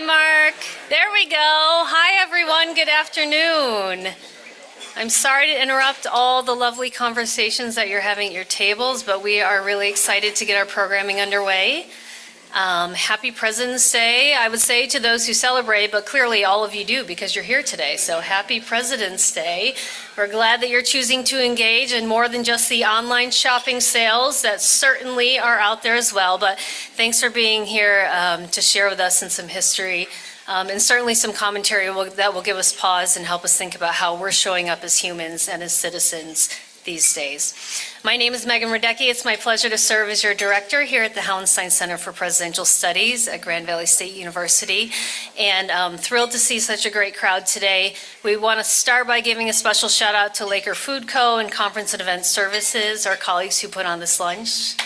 Hi, Mark. There we go. Hi, everyone. Good afternoon. I'm sorry to interrupt all the lovely conversations that you're having at your tables, but we are really excited to get our programming underway. Happy President's Day, I would say to those who celebrate, but clearly all of you do because you're here today. So happy President's Day. We're glad that you're choosing to engage in more than just the online shopping sales that certainly are out there as well. But thanks for being here to share with us in some history and certainly some commentary that will give us pause and help us think about how we're showing up as humans and as citizens these days. My name is Megan Radecki. It's my pleasure to serve as your director here at the Hauenstein Center for Presidential Studies at Grand Valley State University. And I'm thrilled to see such a great crowd today. We want to start by giving a special shout out to Laker Food Co. and Conference and Event Services, our colleagues who put on this lunch.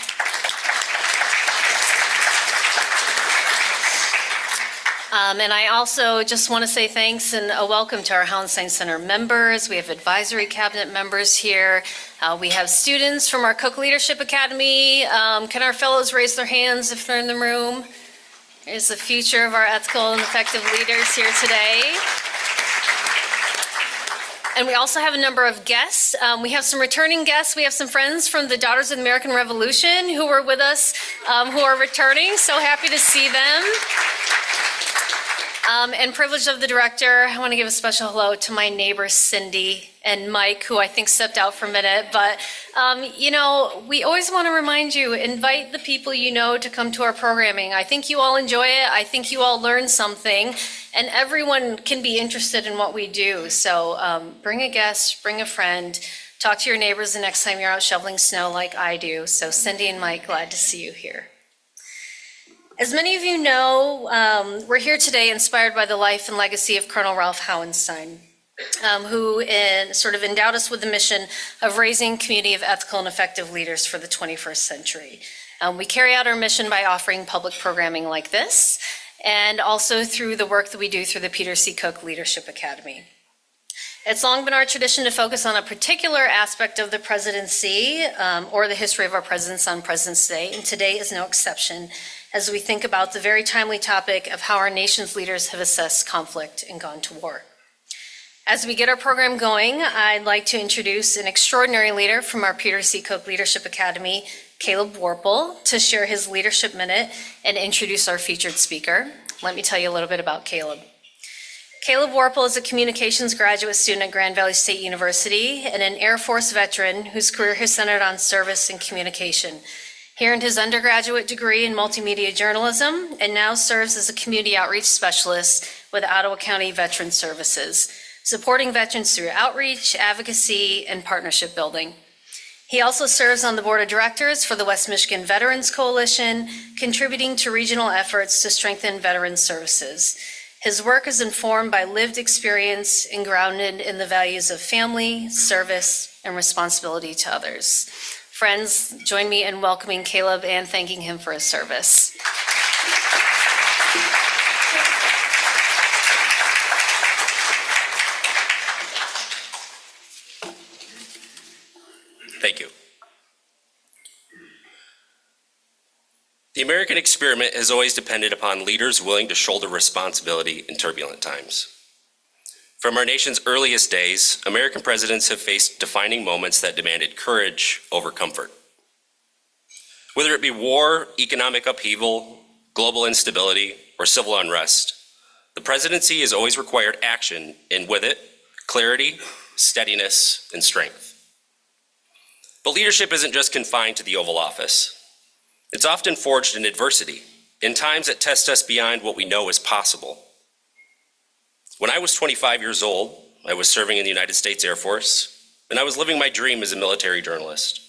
And I also just want to say thanks and a welcome to our Hauenstein Center members. We have advisory cabinet members here. We have students from our Cook Leadership Academy. Can our fellows raise their hands if they're in the room? Here's the future of our ethical and effective leaders here today. And we also have a number of guests. We have some returning guests. We have some friends from the Daughters of the American Revolution who were with us, who are returning. So happy to see them. And privilege of the director, I want to give a special hello to my neighbors Cindy and Mike, who I think stepped out for a minute. But, we always want to remind you, invite the people you know to come to our programming. I think you all enjoy it. I think you all learn something. And everyone can be interested in what we do. So bring a guest, bring a friend, talk to your neighbors the next time you're out shoveling snow like I do. So Cindy and Mike, glad to see you here. As many of you know, we're here today inspired by the life and legacy of Colonel Ralph Hauenstein, who sort of endowed us with the mission of raising a community of ethical and effective leaders for the 21st century. We carry out our mission by offering public programming like this, and also through the work that we do through the Peter C. Cook Leadership Academy. It's long been our tradition to focus on a particular aspect of the presidency or the history of our presidents on President's Day, and today is no exception as we think about the very timely topic of how our nation's leaders have assessed conflict and gone to war. As we get our program going, I'd like to introduce an extraordinary leader from our Peter C. Cook Leadership Academy, Caleb Warple, to share his leadership minute and introduce our featured speaker. Let me tell you a little bit about Caleb. Caleb Warple is a communications graduate student at Grand Valley State University and an Air Force veteran whose career has centered on service and communication. He earned his undergraduate degree in multimedia journalism and now serves as a community outreach specialist with Ottawa County Veteran Services, supporting veterans through outreach, advocacy, and partnership building. He also serves on the board of directors for the West Michigan Veterans Coalition, contributing to regional efforts to strengthen veteran services. His work is informed by lived experience and grounded in the values of family, service, and responsibility to others. Friends, join me in welcoming Caleb and thanking him for his service. Thank you. The American experiment has always depended upon leaders willing to shoulder responsibility in turbulent times. From our nation's earliest days, American presidents have faced defining moments that demanded courage over comfort. Whether it be war, economic upheaval, global instability, or civil unrest, the presidency has always required action, and with it, clarity, steadiness, and strength. But leadership isn't just confined to the Oval Office. It's often forged in adversity, in times that test us beyond what we know is possible. When I was 25 years old, I was serving in the United States Air Force, and I was living my dream as a military journalist.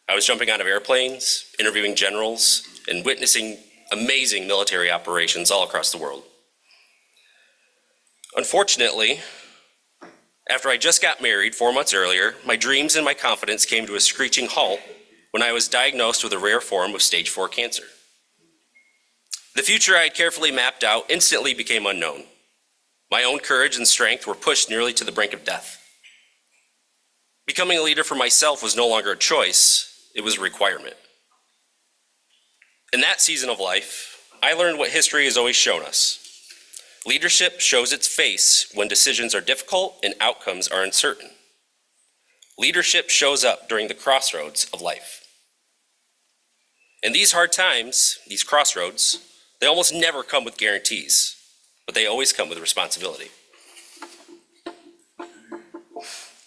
I was jumping out of airplanes, interviewing generals, and witnessing amazing military operations all across the world. Unfortunately, after I just got married 4 months earlier, my dreams and my confidence came to a screeching halt when I was diagnosed with a rare form of stage 4 cancer. The future I had carefully mapped out instantly became unknown. My own courage and strength were pushed nearly to the brink of death. Becoming a leader for myself was no longer a choice, it was a requirement. In that season of life, I learned what history has always shown us. Leadership shows its face when decisions are difficult and outcomes are uncertain. Leadership shows up during the crossroads of life. In these hard times, these crossroads, they almost never come with guarantees, but they always come with responsibility.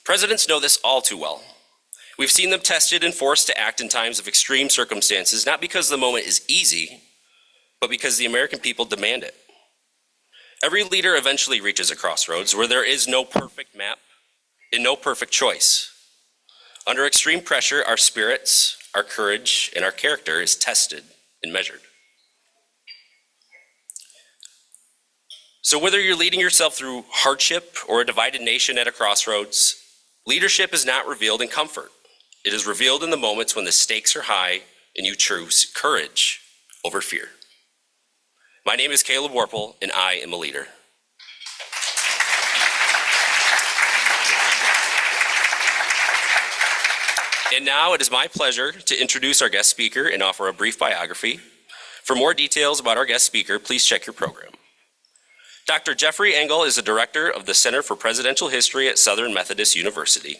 Presidents know this all too well. We've seen them tested and forced to act in times of extreme circumstances, not because the moment is easy, but because the American people demand it. Every leader eventually reaches a crossroads where there is no perfect map and no perfect choice. Under extreme pressure, our spirits, our courage, and our character is tested and measured. So whether you're leading yourself through hardship or a divided nation at a crossroads, leadership is not revealed in comfort. It is revealed in the moments when the stakes are high and you choose courage over fear. My name is Caleb Warple, and I am a leader. And now it is my pleasure to introduce our guest speaker and offer a brief biography. For more details about our guest speaker, please check your program. Dr. Jeffrey Engel is the director of the Center for Presidential History at Southern Methodist University.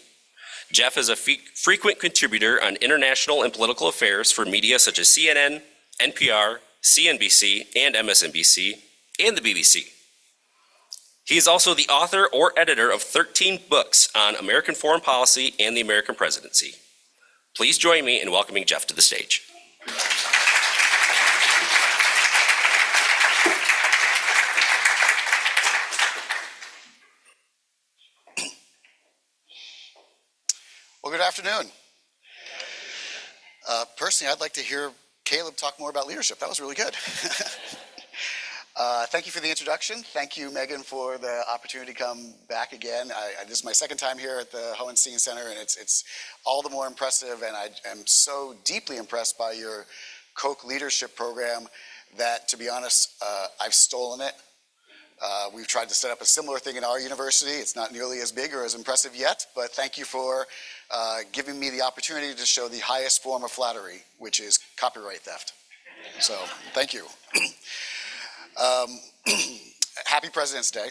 Jeff is a frequent contributor on international and political affairs for media such as CNN, NPR, CNBC, and MSNBC, and the BBC. He is also the author or editor of 13 books on American foreign policy and the American presidency. Please join me in welcoming Jeff to the stage. Well, good afternoon. Personally, I'd like to hear Caleb talk more about leadership. That was really good. Thank you for the introduction. Thank you, Megan, for the opportunity to come back again. This is my second time here at the Hauenstein Center, and it's all the more impressive, and I am so deeply impressed by your Koch leadership program that, to be honest, I've stolen it. We've tried to set up a similar thing in our university. It's not nearly as big or as impressive yet, but thank you for giving me the opportunity to show the highest form of flattery, which is copyright theft. So, thank you. Happy President's Day.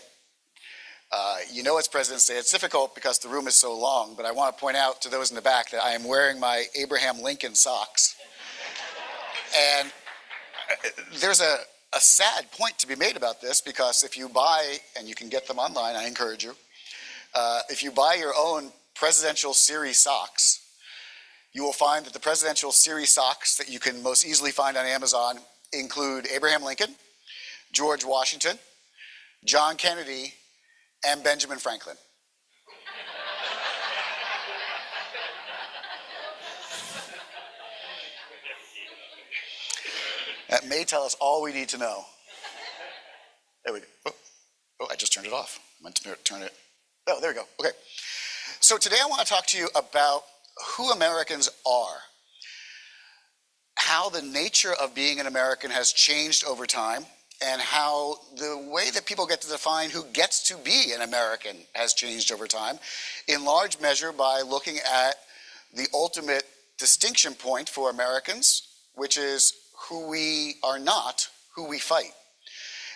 You know it's President's Day. It's difficult because the room is so long, but I want to point out to those in the back that I am wearing my Abraham Lincoln socks. And there's a sad point to be made about this, because if you buy, and you can get them online, I encourage you, if you buy your own presidential series socks, you will find that the presidential series socks that you can most easily find on Amazon include Abraham Lincoln, George Washington, John Kennedy, and Benjamin Franklin. That may tell us all we need to know. There we go. Oh, I just turned it off. I meant to turn it. Oh, there we go. Okay. So today I want to talk to you about who Americans are, how the nature of being an American has changed over time, and how the way that people get to define who gets to be an American has changed over time, in large measure by looking at the ultimate distinction point for Americans, which is who we are not, who we fight.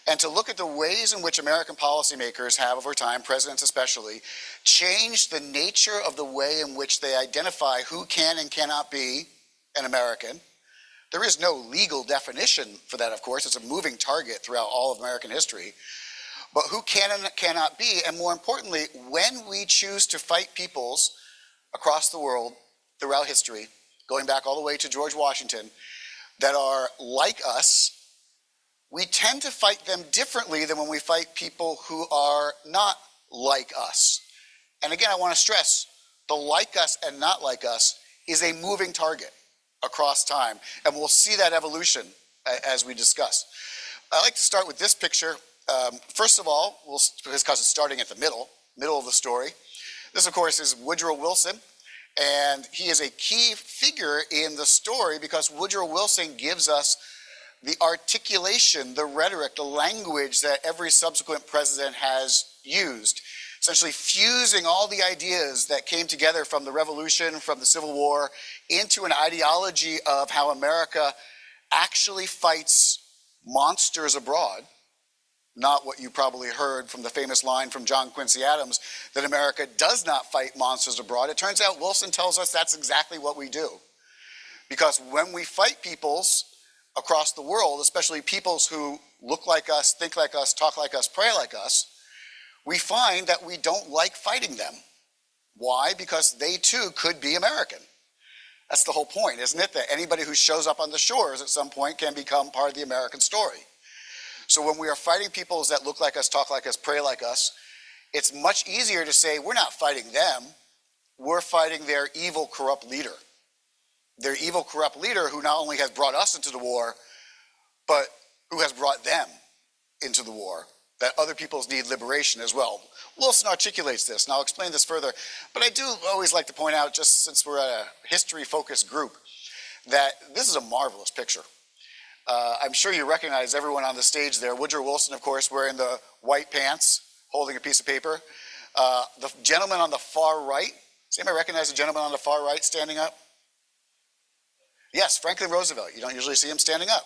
And to look at the ways in which American policymakers have over time, presidents especially, changed the nature of the way in which they identify who can and cannot be an American. There is no legal definition for that, of course. It's a moving target throughout all of American history. But who can and cannot be, and more importantly, when we choose to fight peoples across the world throughout history, going back all the way to George Washington, that are like us, we tend to fight them differently than when we fight people who are not like us. And again, I want to stress, the like us and not like us is a moving target across time. And we'll see that evolution as we discuss. I like to start with this picture. First of all, because it's starting at the middle of the story. This, of course, is Woodrow Wilson. And he is a key figure in the story because Woodrow Wilson gives us the articulation, the rhetoric, the language that every subsequent president has used, essentially fusing all the ideas that came together from the Revolution, from the Civil War, into an ideology of how America actually fights monsters abroad, not what you probably heard from the famous line from John Quincy Adams that America does not fight monsters abroad. It turns out Wilson tells us that's exactly what we do. Because when we fight peoples across the world, especially peoples who look like us, think like us, talk like us, pray like us, we find that we don't like fighting them. Why? Because they too could be American. That's the whole point, isn't it? That anybody who shows up on the shores at some point can become part of the American story. So when we are fighting peoples that look like us, talk like us, pray like us, it's much easier to say we're not fighting them, we're fighting their evil, corrupt leader. Their evil, corrupt leader who not only has brought us into the war, but who has brought them into the war, that other peoples need liberation as well. Wilson articulates this, and I'll explain this further, but I do always like to point out, just since we're a history-focused group, that this is a marvelous picture. I'm sure you recognize everyone on the stage there. Woodrow Wilson, of course, wearing the white pants, holding a piece of paper. The gentleman on the far right, does anybody recognize the gentleman on the far right standing up? Yes, Franklin Roosevelt. You don't usually see him standing up.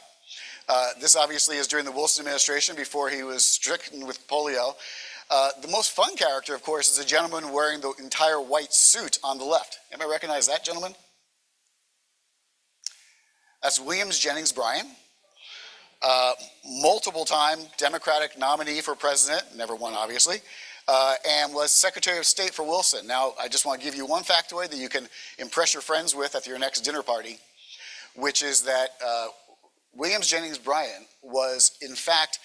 This obviously is during the Wilson administration before he was stricken with polio. The most fun character, of course, is a gentleman wearing the entire white suit on the left. Anybody recognize that gentleman? That's William Jennings Bryan, multiple-time Democratic nominee for president, never won obviously, and was Secretary of State for Wilson. Now, I just want to give you one factoid that you can impress your friends with at your next dinner party, which is that William Jennings Bryan was, in fact,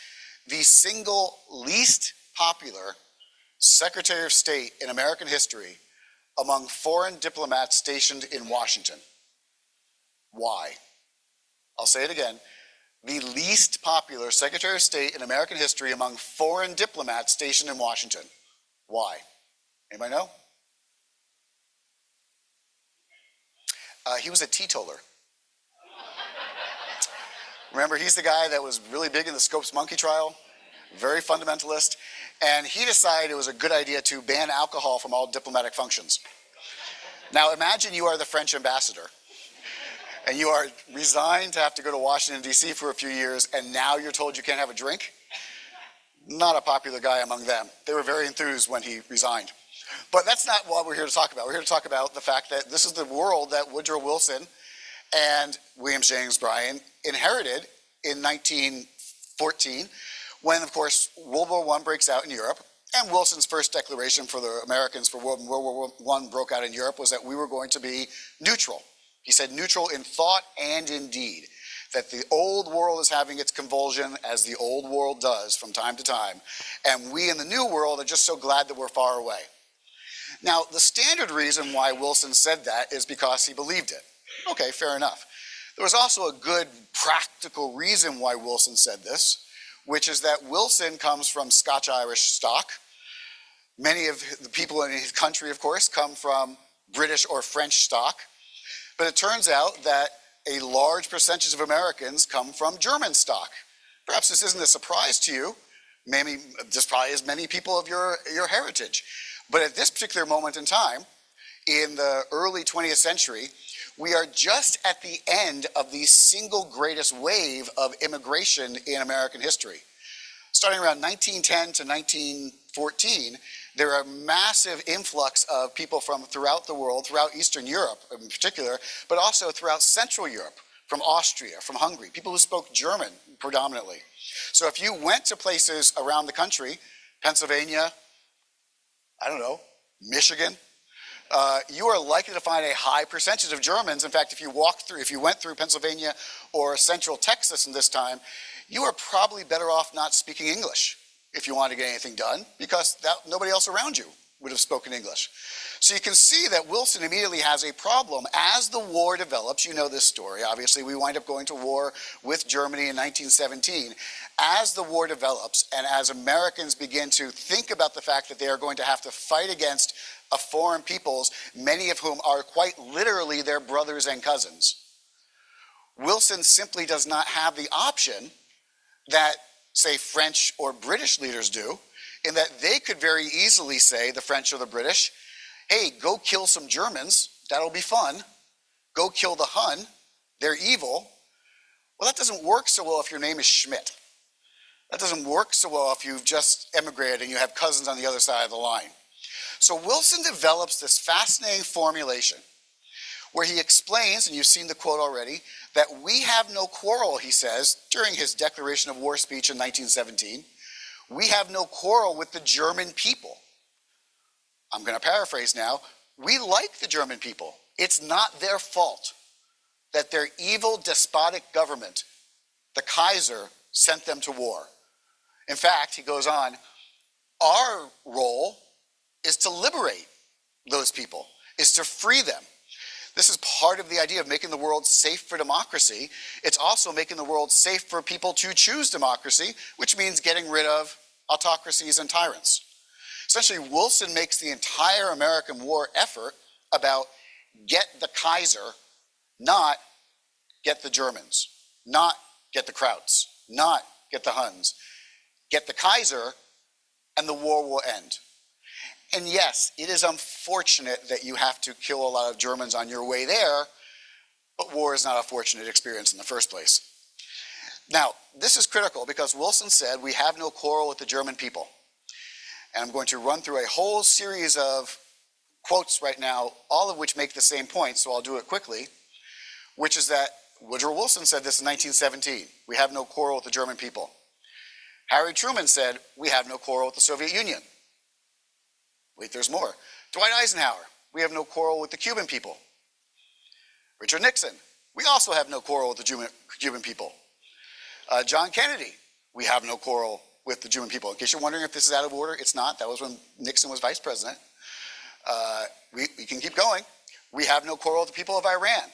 the single least popular Secretary of State in American history among foreign diplomats stationed in Washington. Why? I'll say it again. The least popular Secretary of State in American history among foreign diplomats stationed in Washington. Why? Anybody know? He was a teetotaler. Remember, he's the guy that was really big in the Scopes monkey trial, very fundamentalist, and he decided it was a good idea to ban alcohol from all diplomatic functions. Now imagine you are the French ambassador, and you are resigned to have to go to Washington, D.C. for a few years, and now you're told you can't have a drink? Not a popular guy among them. They were very enthused when he resigned. But that's not what we're here to talk about. We're here to talk about the fact that this is the world that Woodrow Wilson and William Jennings Bryan inherited in 1914, when, of course, World War I breaks out in Europe, and Wilson's first declaration for the Americans for World War I broke out in Europe was that we were going to be neutral. He said neutral in thought and in deed, that the old world is having its convulsion as the old world does from time to time, and we in the new world are just so glad that we're far away. Now, the standard reason why Wilson said that is because he believed it. Okay, fair enough. There was also a good practical reason why Wilson said this, which is that Wilson comes from Scotch-Irish stock. Many of the people in his country, of course, come from British or French stock. But it turns out that a large percentage of Americans come from German stock. Perhaps this isn't a surprise to you. Maybe this probably is many people of your heritage. But at this particular moment in time, in the early 20th century, we are just at the end of the single greatest wave of immigration in American history. Starting around 1910 to 1914, there are massive influx of people from throughout the world, throughout Eastern Europe in particular, but also throughout Central Europe, from Austria, from Hungary, people who spoke German predominantly. So if you went to places around the country, Pennsylvania, I don't know, Michigan, you are likely to find a high percentage of Germans. In fact, if you went through Pennsylvania or Central Texas in this time, you are probably better off not speaking English if you want to get anything done, because nobody else around you would have spoken English. So you can see that Wilson immediately has a problem. As the war develops, you know this story, obviously, we wind up going to war with Germany in 1917. As the war develops, and as Americans begin to think about the fact that they are going to have to fight against a foreign peoples, many of whom are quite literally their brothers and cousins, Wilson simply does not have the option that, say, French or British leaders do, in that they could very easily say, the French or the British, hey, go kill some Germans, that'll be fun. Go kill the Hun, they're evil. Well, that doesn't work so well if your name is Schmidt. That doesn't work so well if you've just emigrated and you have cousins on the other side of the line. So Wilson develops this fascinating formulation where he explains, and you've seen the quote already, that we have no quarrel, he says, during his declaration of war speech in 1917. We have no quarrel with the German people. I'm going to paraphrase now. We like the German people. It's not their fault that their evil, despotic government, the Kaiser, sent them to war. In fact, he goes on, our role is to liberate those people, is to free them. This is part of the idea of making the world safe for democracy. It's also making the world safe for people to choose democracy, which means getting rid of autocracies and tyrants. Essentially, Wilson makes the entire American war effort about get the Kaiser, not get the Germans, not get the Krauts, not get the Huns. Get the Kaiser, and the war will end. And yes, it is unfortunate that you have to kill a lot of Germans on your way there, but war is not a fortunate experience in the first place. Now, this is critical because Wilson said we have no quarrel with the German people. And I'm going to run through a whole series of quotes right now, all of which make the same point, so I'll do it quickly, which is that Woodrow Wilson said this in 1917, we have no quarrel with the German people. Harry Truman said, we have no quarrel with the Soviet Union. Wait, there's more. Dwight Eisenhower, we have no quarrel with the Cuban people. Richard Nixon, we also have no quarrel with the Cuban people. John Kennedy, we have no quarrel with the Cuban people. In case you're wondering if this is out of order, it's not. That was when Nixon was vice president. We can keep going. We have no quarrel with the people of Iran.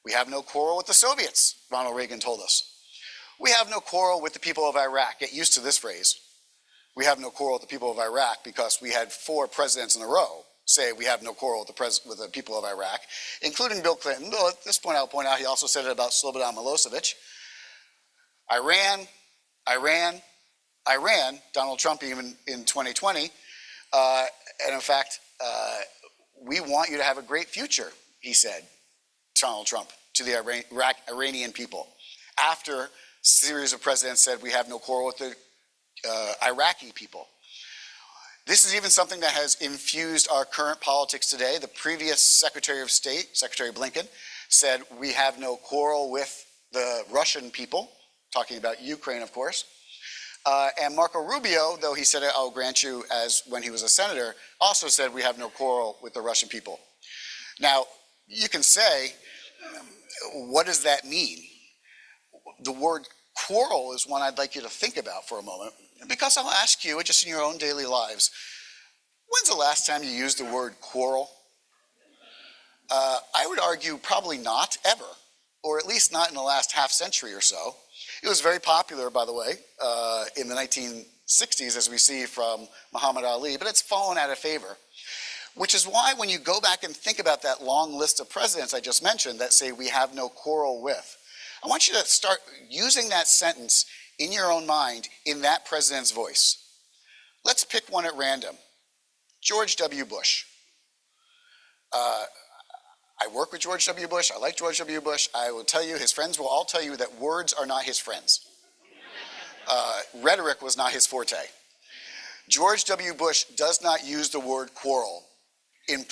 We have no quarrel with the Soviets, Ronald Reagan told us. We have no quarrel with the people of Iraq. Get used to this phrase. We have no quarrel with the people of Iraq because we had 4 presidents in a row say we have no quarrel with the people of Iraq, including Bill Clinton. Though at this point, I'll point out he also said it about Slobodan Milosevic. Iran, Donald Trump even in 2020. And in fact, we want you to have a great future, he said, Donald Trump, to the Iranian people. After a series of presidents said we have no quarrel with the Iraqi people. This is even something that has infused our current politics today. The previous Secretary of State, Secretary Blinken, said we have no quarrel with the Russian people, talking about Ukraine, of course. And Marco Rubio, though he said it, I'll grant you, as when he was a senator, also said we have no quarrel with the Russian people. Now, you can say, what does that mean? The word quarrel is one I'd like you to think about for a moment, because I'll ask you, just in your own daily lives, when's the last time you used the word quarrel? I would argue probably not, ever, or at least not in the last half century or so. It was very popular, by the way, in the 1960s, as we see from Muhammad Ali, but it's fallen out of favor. Which is why when you go back and think about that long list of presidents I just mentioned that say we have no quarrel with, I want you to start using that sentence in your own mind in that president's voice. Let's pick one at random. George W. Bush. I work with George W. Bush. I like George W. Bush. I will tell you, his friends will all tell you that words are not his friends. Rhetoric was not his forte. George W. Bush does not use the word quarrel in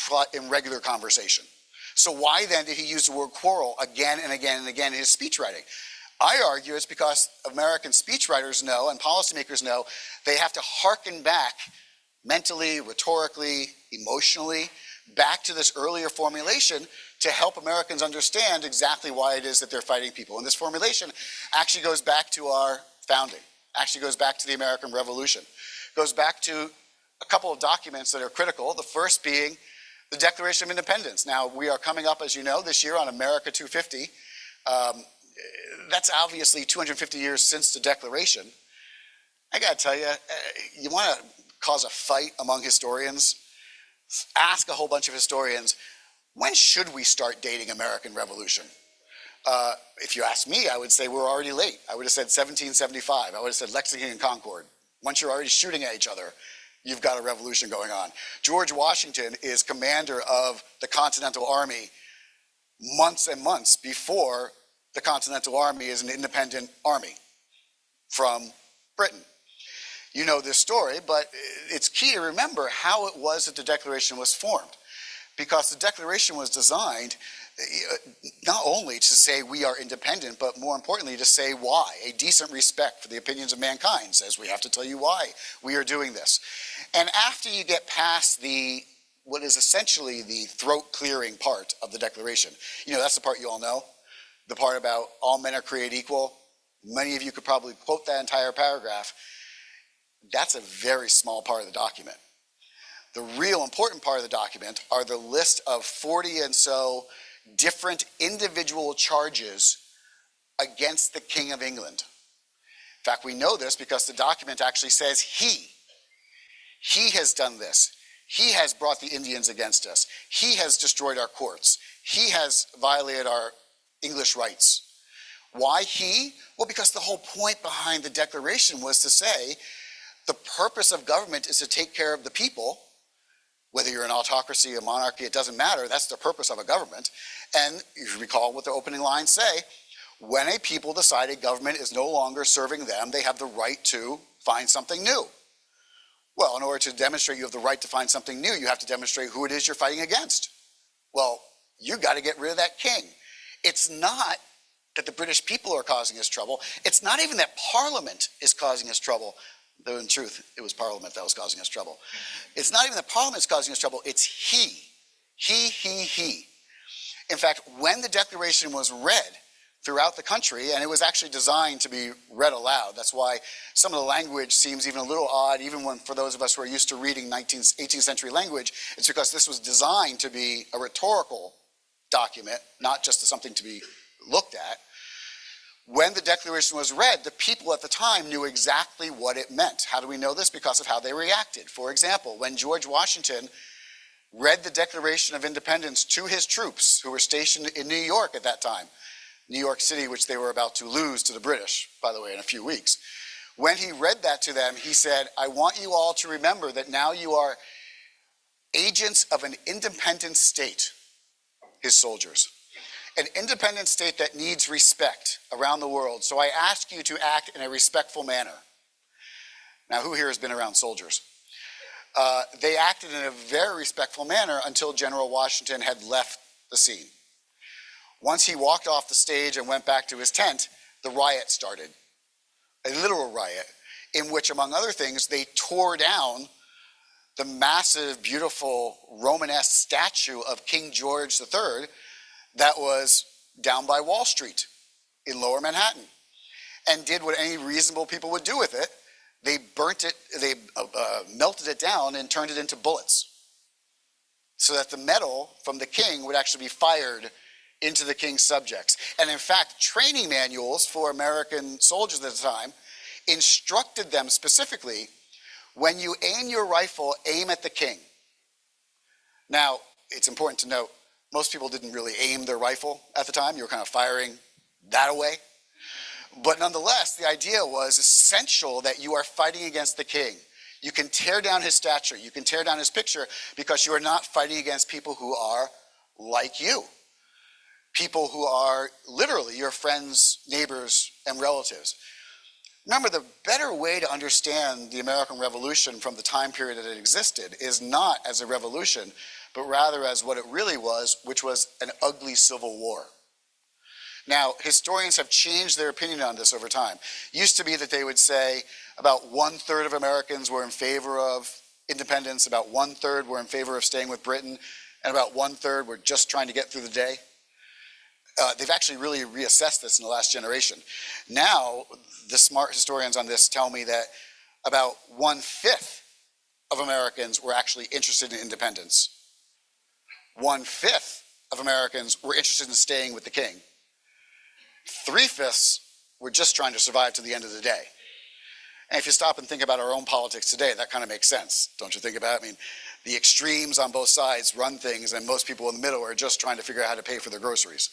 regular conversation. So why then did he use the word quarrel again and again and again in his speech writing? I argue it's because American speechwriters know and policymakers know they have to hearken back mentally, rhetorically, emotionally, back to this earlier formulation to help Americans understand exactly why it is that they're fighting people. And this formulation actually goes back to our founding, actually goes back to the American Revolution, goes back to a couple of documents that are critical, the first being the Declaration of Independence. Now, we are coming up, as you know, this year on America 250. That's obviously 250 years since the Declaration. I gotta tell you, you wanna cause a fight among historians? Ask a whole bunch of historians, when should we start dating American Revolution? If you ask me, I would say we're already late. I would have said 1775. I would have said Lexington and Concord. Once you're already shooting at each other, you've got a revolution going on. George Washington is commander of the Continental Army months and months before the Continental Army is an independent army from Britain. You know this story, but it's key to remember how it was that the Declaration was formed, because the Declaration was designed not only to say we are independent, but more importantly to say why. A decent respect for the opinions of mankind says we have to tell you why we are doing this. And after you get past what is essentially the throat-clearing part of the Declaration, you know, that's the part you all know, the part about all men are created equal. Many of you could probably quote that entire paragraph. That's a very small part of the document. The real important part of the document are the list of 40 and so different individual charges against the King of England. In fact, we know this because the document actually says he has done this. He has brought the Indians against us. He has destroyed our courts. He has violated our English rights. Why he? Well, because the whole point behind the Declaration was to say the purpose of government is to take care of the people. Whether you're an autocracy, a monarchy, it doesn't matter. That's the purpose of a government. And you recall what the opening lines say. When a people decided government is no longer serving them, they have the right to find something new. Well, in order to demonstrate you have the right to find something new, you have to demonstrate who it is you're fighting against. Well, you've got to get rid of that king. It's not that the British people are causing us trouble. It's not even that Parliament is causing us trouble. Though in truth, it was Parliament that was causing us trouble. It's not even that Parliament is causing us trouble, it's he. He. In fact, when the Declaration was read throughout the country, and it was actually designed to be read aloud, that's why some of the language seems even a little odd, even when for those of us who are used to reading 18th century language, it's because this was designed to be a rhetorical document, not just something to be looked at. When the Declaration was read, the people at the time knew exactly what it meant. How do we know this? Because of how they reacted. For example, when George Washington read the Declaration of Independence to his troops who were stationed in New York at that time, New York City, which they were about to lose to the British, by the way, in a few weeks. When he read that to them, he said, I want you all to remember that now you are agents of an independent state, his soldiers. An independent state that needs respect around the world. So I ask you to act in a respectful manner. Now, who here has been around soldiers? They acted in a very respectful manner until General Washington had left the scene. Once he walked off the stage and went back to his tent, the riot started. A literal riot in which, among other things, they tore down the massive, beautiful Romanesque statue of King George III that was down by Wall Street in Lower Manhattan, and did what any reasonable people would do with it. They burnt it, they melted it down and turned it into bullets so that the metal from the king would actually be fired into the king's subjects. And in fact, training manuals for American soldiers at the time instructed them specifically, when you aim your rifle, aim at the king. Now, it's important to note, most people didn't really aim their rifle at the time. You were kind of firing that away. But nonetheless, the idea was essential that you are fighting against the king. You can tear down his statue. You can tear down his picture because you are not fighting against people who are like you. People who are literally your friends, neighbors, and relatives. Remember, the better way to understand the American Revolution from the time period that it existed is not as a revolution, but rather as what it really was, which was an ugly civil war. Now, historians have changed their opinion on this over time. It used to be that they would say about 1/3 of Americans were in favor of independence, about 1/3 were in favor of staying with Britain, and about 1/3 were just trying to get through the day. They've actually really reassessed this in the last generation. Now, the smart historians on this tell me that about 1/5 of Americans were actually interested in independence. 1/5 of Americans were interested in staying with the king. 3/5 were just trying to survive to the end of the day. And if you stop and think about our own politics today, that kind of makes sense, don't you think about it? I mean, the extremes on both sides run things, and most people in the middle are just trying to figure out how to pay for their groceries.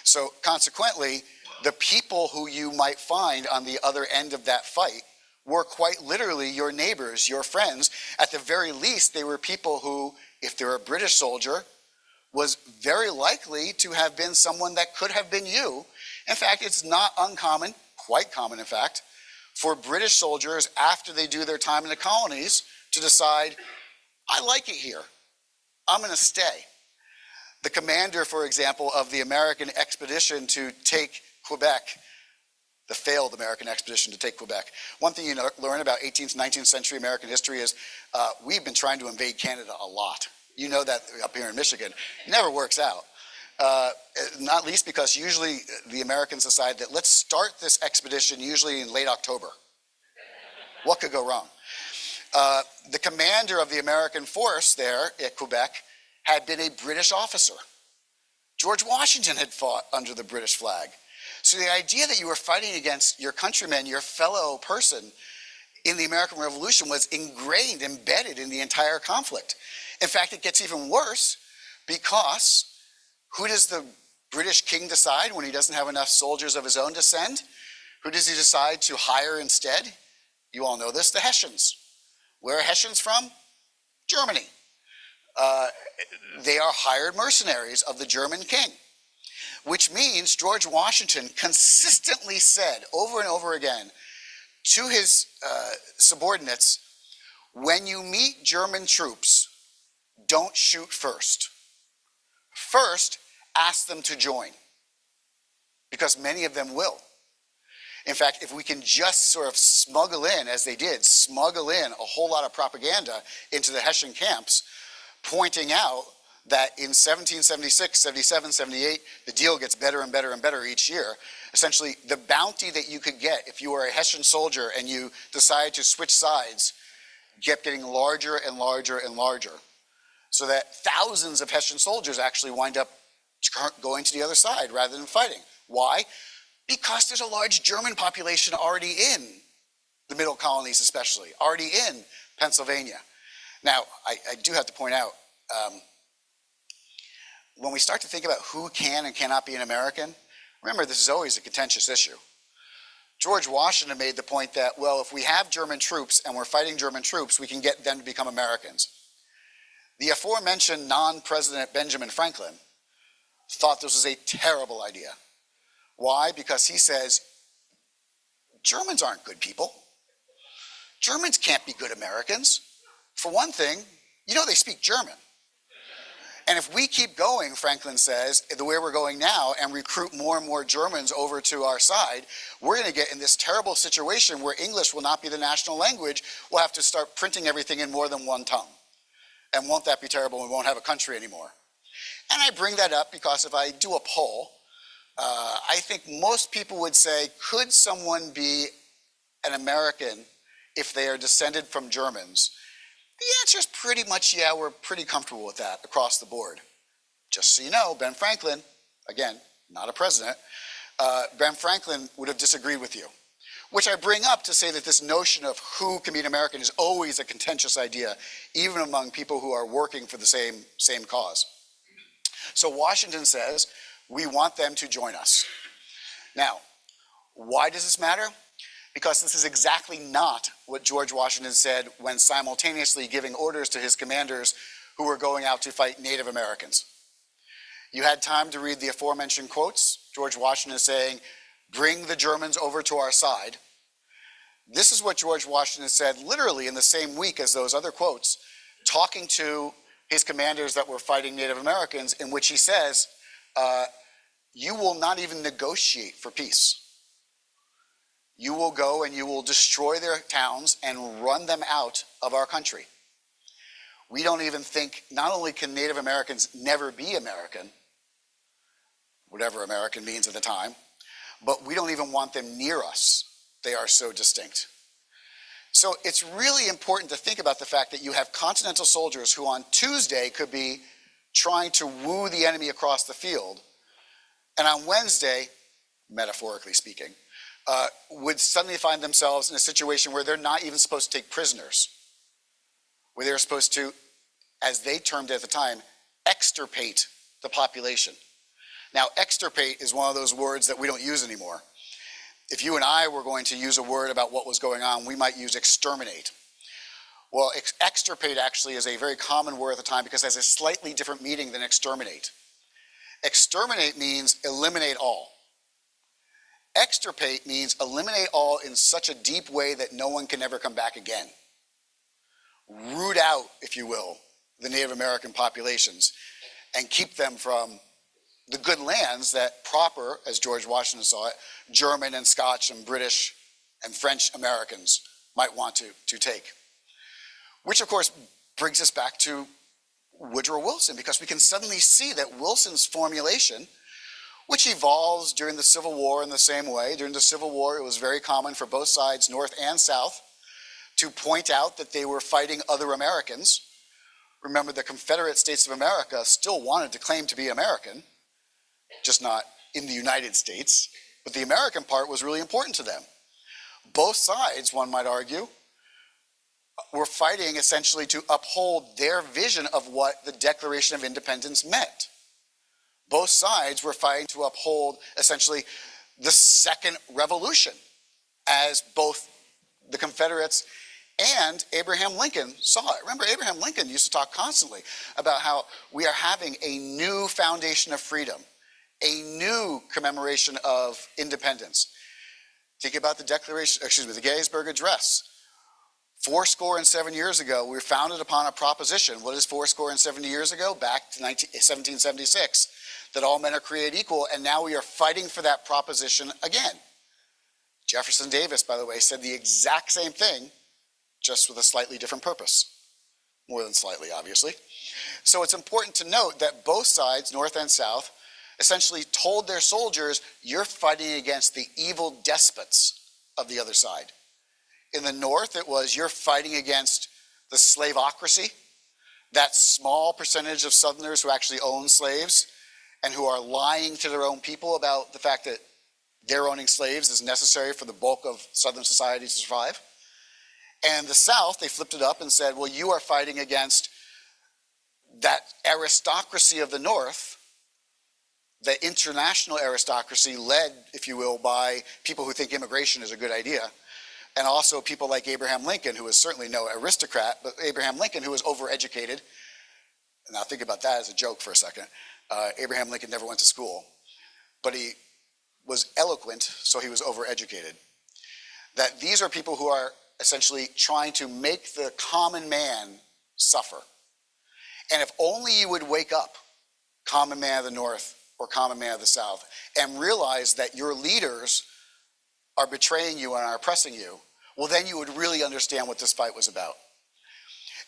So consequently, the people who you might find on the other end of that fight were quite literally your neighbors, your friends. At the very least, they were people who, if they're a British soldier, was very likely to have been someone that could have been you. In fact, it's not uncommon, quite common in fact, for British soldiers after they do their time in the colonies to decide, I like it here, I'm going to stay. The commander, for example, of the American expedition to take Quebec, the failed American expedition to take Quebec. One thing you learn about 18th, 19th century American history is we've been trying to invade Canada a lot. You know that up here in Michigan. It never works out. Not least because usually the Americans decide that let's start this expedition usually in late October. What could go wrong? The commander of the American force there at Quebec had been a British officer. George Washington had fought under the British flag. So the idea that you were fighting against your countrymen, your fellow person in the American Revolution was ingrained, embedded in the entire conflict. In fact, it gets even worse because who does the British king decide when he doesn't have enough soldiers of his own to send? Who does he decide to hire instead? You all know this, the Hessians. Where are Hessians from? Germany. They are hired mercenaries of the German king, which means George Washington consistently said over and over again to his subordinates, when you meet German troops, don't shoot first. First, ask them to join, because many of them will. In fact, if we can just sort of smuggle in, as they did, smuggle in a whole lot of propaganda into the Hessian camps, pointing out that in 1776, 77, 78, the deal gets better and better and better each year. Essentially, the bounty that you could get if you were a Hessian soldier and you decided to switch sides kept getting larger and larger and larger. So that thousands of Hessian soldiers actually wind up going to the other side rather than fighting. Why? Because there's a large German population already in the middle colonies especially, already in Pennsylvania. Now, I do have to point out, when we start to think about who can and cannot be an American, remember this is always a contentious issue. George Washington made the point that, well, if we have German troops and we're fighting German troops, we can get them to become Americans. The aforementioned non-president Benjamin Franklin thought this was a terrible idea. Why? Because he says, Germans aren't good people. Germans can't be good Americans. For one thing, you know they speak German. And if we keep going, Franklin says, the way we're going now and recruit more and more Germans over to our side, we're going to get in this terrible situation where English will not be the national language. We'll have to start printing everything in more than one tongue. And won't that be terrible? We won't have a country anymore. And I bring that up because if I do a poll, I think most people would say, could someone be an American if they are descended from Germans? The answer is pretty much, yeah, we're pretty comfortable with that across the board. Just so you know, Ben Franklin, again, not a president, Ben Franklin would have disagreed with you. Which I bring up to say that this notion of who can be an American is always a contentious idea, even among people who are working for the same cause. So Washington says, we want them to join us. Now, why does this matter? Because this is exactly not what George Washington said when simultaneously giving orders to his commanders who were going out to fight Native Americans. You had time to read the aforementioned quotes. George Washington saying, bring the Germans over to our side. This is what George Washington said literally in the same week as those other quotes, talking to his commanders that were fighting Native Americans, in which he says, you will not even negotiate for peace. You will go and you will destroy their towns and run them out of our country. We don't even think, not only can Native Americans never be American, whatever American means at the time, but we don't even want them near us. They are so distinct. So it's really important to think about the fact that you have continental soldiers who on Tuesday could be trying to woo the enemy across the field, and on Wednesday, metaphorically speaking, would suddenly find themselves in a situation where they're not even supposed to take prisoners, where they're supposed to, as they termed it at the time, extirpate the population. Now, extirpate is one of those words that we don't use anymore. If you and I were going to use a word about what was going on, we might use exterminate. Well, extirpate actually is a very common word at the time because it has a slightly different meaning than exterminate. Exterminate means eliminate all. Extirpate means eliminate all in such a deep way that no one can ever come back again. Root out, if you will, the Native American populations and keep them from the good lands that proper, as George Washington saw it, German and Scotch and British and French Americans might want to take. Which of course brings us back to Woodrow Wilson, because we can suddenly see that Wilson's formulation, which evolves during the Civil War in the same way. During the Civil War, it was very common for both sides, North and South, to point out that they were fighting other Americans. Remember, the Confederate States of America still wanted to claim to be American, just not in the United States, but the American part was really important to them. Both sides, one might argue, were fighting essentially to uphold their vision of what the Declaration of Independence meant. Both sides were fighting to uphold essentially the Second Revolution, as both the Confederates and Abraham Lincoln saw it. Remember, Abraham Lincoln used to talk constantly about how we are having a new foundation of freedom, a new commemoration of independence. Think about the the Gettysburg Address. 70 years ago, we were founded upon a proposition. What is 70 years ago? Back to 1776, that all men are created equal, and now we are fighting for that proposition again. Jefferson Davis, by the way, said the exact same thing, just with a slightly different purpose. More than slightly, obviously. So it's important to note that both sides, North and South, essentially told their soldiers, you're fighting against the evil despots of the other side. In the North, it was, you're fighting against the slaveocracy, that small percentage of Southerners who actually own slaves and who are lying to their own people about the fact that their owning slaves is necessary for the bulk of Southern society to survive. And the South, they flipped it up and said, well, you are fighting against that aristocracy of the North, the international aristocracy led, if you will, by people who think immigration is a good idea, and also people like Abraham Lincoln, who was certainly no aristocrat, but Abraham Lincoln, who was overeducated. Now think about that as a joke for a second. Abraham Lincoln never went to school, but he was eloquent, so he was overeducated. That these are people who are essentially trying to make the common man suffer. And if only you would wake up, common man of the North or common man of the South, and realize that your leaders are betraying you and are oppressing you, well, then you would really understand what this fight was about.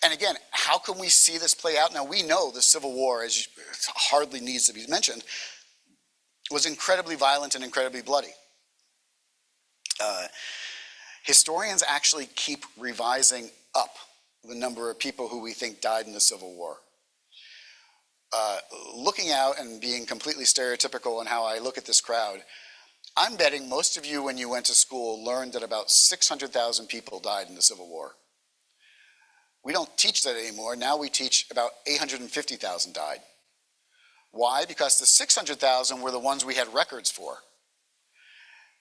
And again, how can we see this play out? Now, we know the Civil War, as hardly needs to be mentioned, was incredibly violent and incredibly bloody. Historians actually keep revising up the number of people who we think died in the Civil War. Looking out and being completely stereotypical in how I look at this crowd, I'm betting most of you, when you went to school, learned that about 600,000 people died in the Civil War. We don't teach that anymore. Now we teach about 850,000 died. Why? Because the 600,000 were the ones we had records for.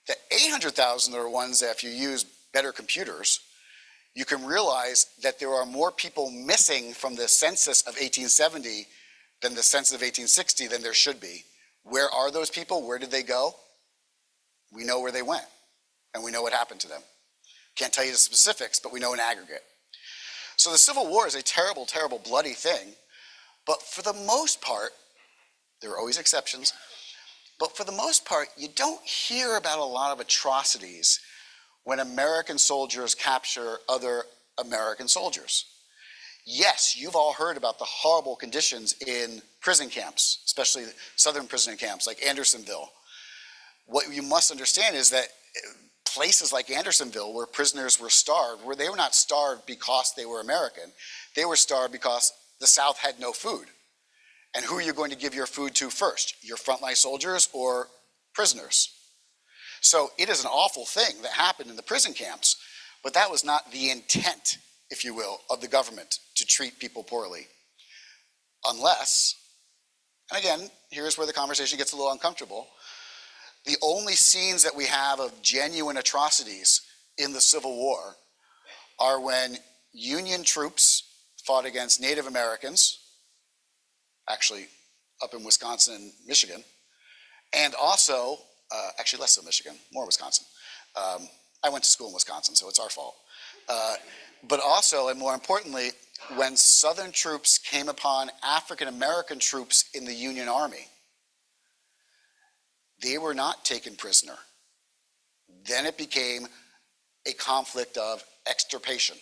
The 800,000 are ones that if you use better computers, you can realize that there are more people missing from the census of 1870 than the census of 1860 than there should be. Where are those people? Where did they go? We know where they went, and we know what happened to them. Can't tell you the specifics, but we know in aggregate. So the Civil War is a terrible, terrible, bloody thing, but for the most part, there are always exceptions, but for the most part, you don't hear about a lot of atrocities when American soldiers capture other American soldiers. Yes, you've all heard about the horrible conditions in prison camps, especially southern prison camps like Andersonville. What you must understand is that places like Andersonville, where prisoners were starved, where they were not starved because they were American, they were starved because the South had no food. And who are you going to give your food to first? Your frontline soldiers or prisoners? So it is an awful thing that happened in the prison camps, but that was not the intent, if you will, of the government to treat people poorly. Unless, and again, here's where the conversation gets a little uncomfortable, the only scenes that we have of genuine atrocities in the Civil War are when Union troops fought against Native Americans, actually up in Wisconsin and Michigan, and also actually less so Michigan, more Wisconsin. I went to school in Wisconsin, so it's our fault. But also, and more importantly, when Southern troops came upon African American troops in the Union Army, they were not taken prisoner. Then it became a conflict of extirpation.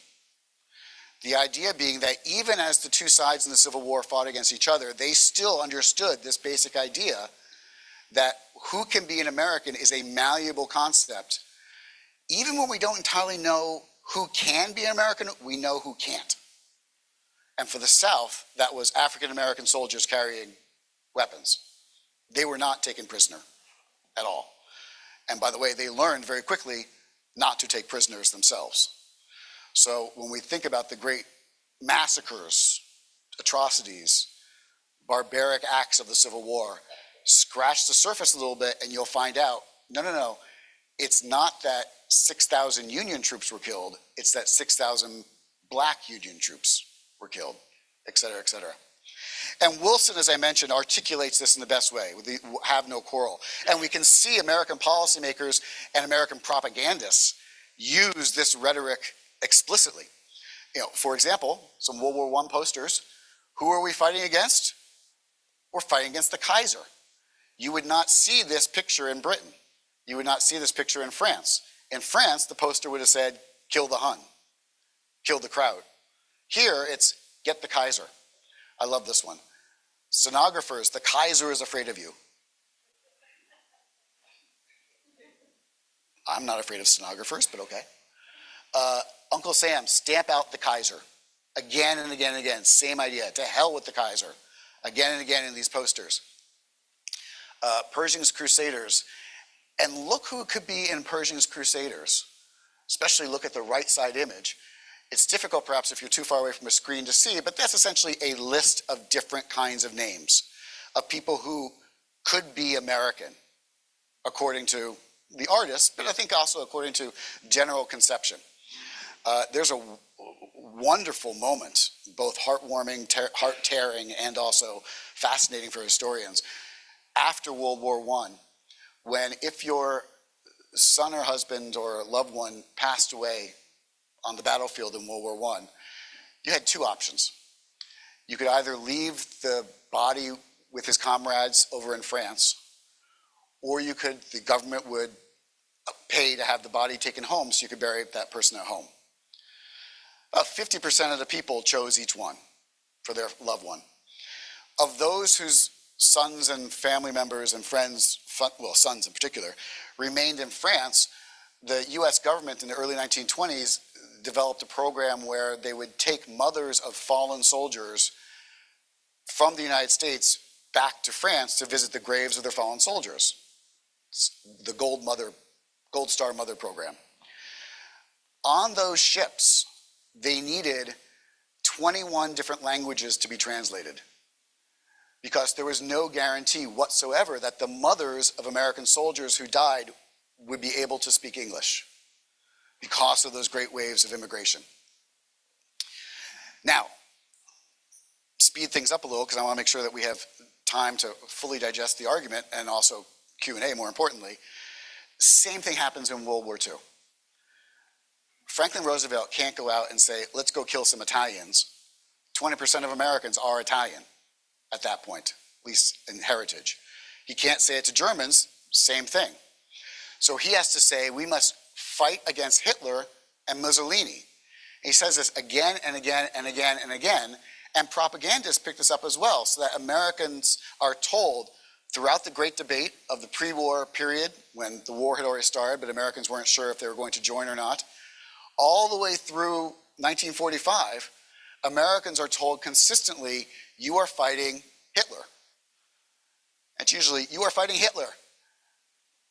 The idea being that even as the two sides in the Civil War fought against each other, they still understood this basic idea that who can be an American is a malleable concept. Even when we don't entirely know who can be an American, we know who can't. And for the South, that was African American soldiers carrying weapons. They were not taken prisoner at all. And by the way, they learned very quickly not to take prisoners themselves. So when we think about the great massacres, atrocities, barbaric acts of the Civil War, scratch the surface a little bit and you'll find out, no. It's not that 6,000 Union troops were killed, it's that 6,000 black Union troops were killed, et cetera, et cetera. And Wilson, as I mentioned, articulates this in the best way, with the have no quarrel. And we can see American policymakers and American propagandists use this rhetoric explicitly. For example, some World War I posters, who are we fighting against? We're fighting against the Kaiser. You would not see this picture in Britain. You would not see this picture in France. In France, the poster would have said, kill the Hun, kill the crowd. Here, it's get the Kaiser. I love this one. Stenographers, the Kaiser is afraid of you. I'm not afraid of stenographers, but okay. Uncle Sam, stamp out the Kaiser. Again and again and again, same idea. To hell with the Kaiser. Again and again in these posters. Pershing's Crusaders. And look who could be in Pershing's Crusaders. Especially look at the right side image. It's difficult perhaps if you're too far away from a screen to see, but that's essentially a list of different kinds of names of people who could be American, according to the artist, but I think also according to general conception. There's a wonderful moment, both heartwarming, heart-tearing, and also fascinating for historians, after World War I, when if your son or husband or loved one passed away on the battlefield in World War I, you had two options. You could either leave the body with his comrades over in France, or the government would pay to have the body taken home so you could bury that person at home. About 50% of the people chose each one for their loved one. Of those whose sons and family members and friends, well, sons in particular, remained in France, the US government in the early 1920s developed a program where they would take mothers of fallen soldiers from the United States back to France to visit the graves of their fallen soldiers. It's the Gold Star Mother program. On those ships, they needed 21 different languages to be translated because there was no guarantee whatsoever that the mothers of American soldiers who died would be able to speak English because of those great waves of immigration. Now, speed things up a little because I want to make sure that we have time to fully digest the argument and also Q&A more importantly. Same thing happens in World War II. Franklin Roosevelt can't go out and say, let's go kill some Italians. 20% of Americans are Italian at that point, at least in heritage. He can't say it to Germans, same thing. So he has to say, we must fight against Hitler and Mussolini. He says this again and again and again and again, and propagandists pick this up as well, so that Americans are told throughout the great debate of the pre-war period, when the war had already started, but Americans weren't sure if they were going to join or not, all the way through 1945, Americans are told consistently, you are fighting Hitler. It's usually, you are fighting Hitler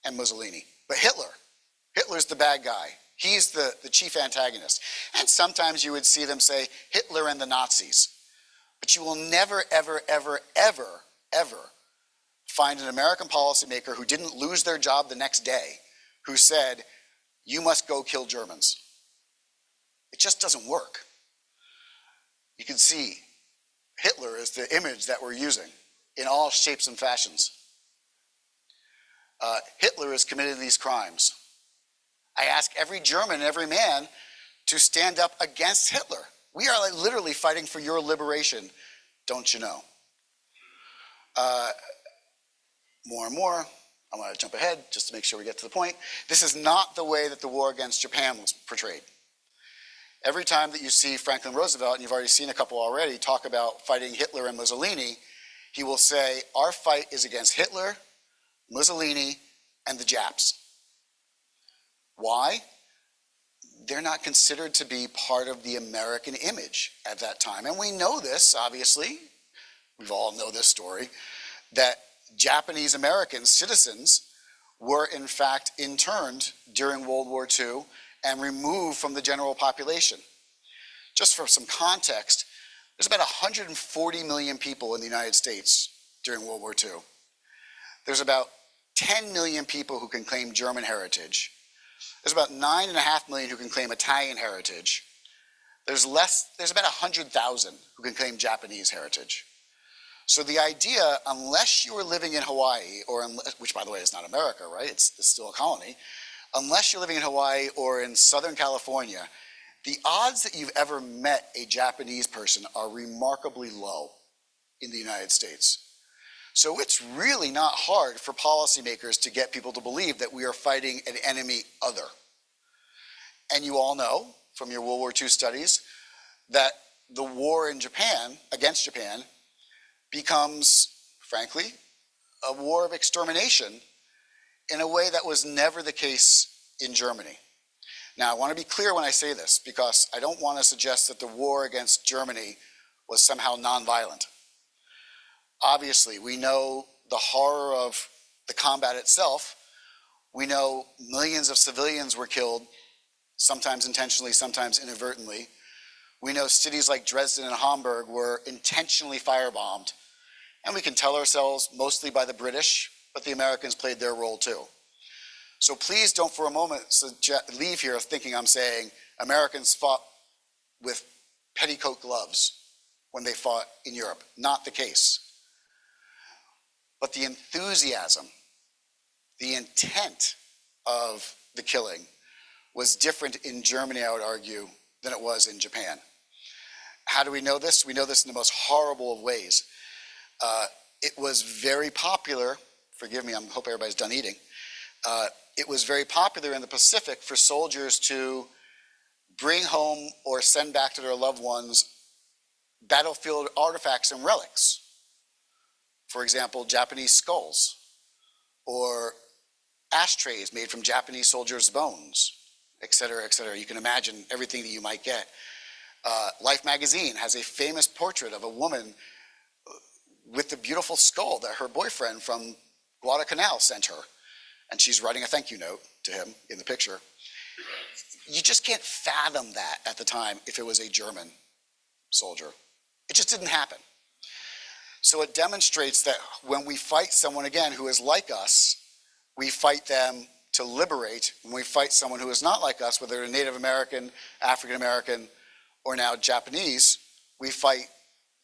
and Mussolini. But Hitler's the bad guy. He's the chief antagonist. And sometimes you would see them say, Hitler and the Nazis. But you will never, ever, ever, ever, ever find an American policymaker who didn't lose their job the next day, who said, you must go kill Germans. It just doesn't work. You can see Hitler is the image that we're using in all shapes and fashions. Hitler has committed these crimes. I ask every German and every man to stand up against Hitler. We are like literally fighting for your liberation, don't you know? More and more, I'm going to jump ahead just to make sure we get to the point. This is not the way that the war against Japan was portrayed. Every time that you see Franklin Roosevelt, and you've already seen a couple already, talk about fighting Hitler and Mussolini, he will say, our fight is against Hitler, Mussolini, and the Japs. Why? They're not considered to be part of the American image at that time. And we know this, obviously, we all know this story, that Japanese American citizens were in fact interned during World War II and removed from the general population. Just for some context, there's about 140 million people in the United States during World War II. There's about 10 million people who can claim German heritage. There's about 9.5 million who can claim Italian heritage. There's about 100,000 who can claim Japanese heritage. So the idea, unless you were living in Hawaii, which by the way is not America, right? It's still a colony. Unless you're living in Hawaii or in Southern California, the odds that you've ever met a Japanese person are remarkably low in the United States. So it's really not hard for policymakers to get people to believe that we are fighting an enemy other. And you all know from your World War II studies that the war in Japan, against Japan, becomes, frankly, a war of extermination in a way that was never the case in Germany. Now, I want to be clear when I say this, because I don't want to suggest that the war against Germany was somehow nonviolent. Obviously, we know the horror of the combat itself. We know millions of civilians were killed, sometimes intentionally, sometimes inadvertently. We know cities like Dresden and Hamburg were intentionally firebombed. And we can tell ourselves mostly by the British, but the Americans played their role too. So please don't for a moment leave here thinking I'm saying Americans fought with petticoat gloves when they fought in Europe. Not the case. But the enthusiasm, the intent of the killing was different in Germany, I would argue, than it was in Japan. How do we know this? We know this in the most horrible of ways. It was very popular, forgive me, I hope everybody's done eating. It was very popular in the Pacific for soldiers to bring home or send back to their loved ones battlefield artifacts and relics. For example, Japanese skulls or ashtrays made from Japanese soldiers' bones, et cetera, et cetera. You can imagine everything that you might get. Life magazine has a famous portrait of a woman with the beautiful skull that her boyfriend from Guadalcanal sent her. And she's writing a thank you note to him in the picture. You just can't fathom that at the time if it was a German soldier. It just didn't happen. So it demonstrates that when we fight someone, again, who is like us, we fight them to liberate. When we fight someone who is not like us, whether they're Native American, African American, or now Japanese, we fight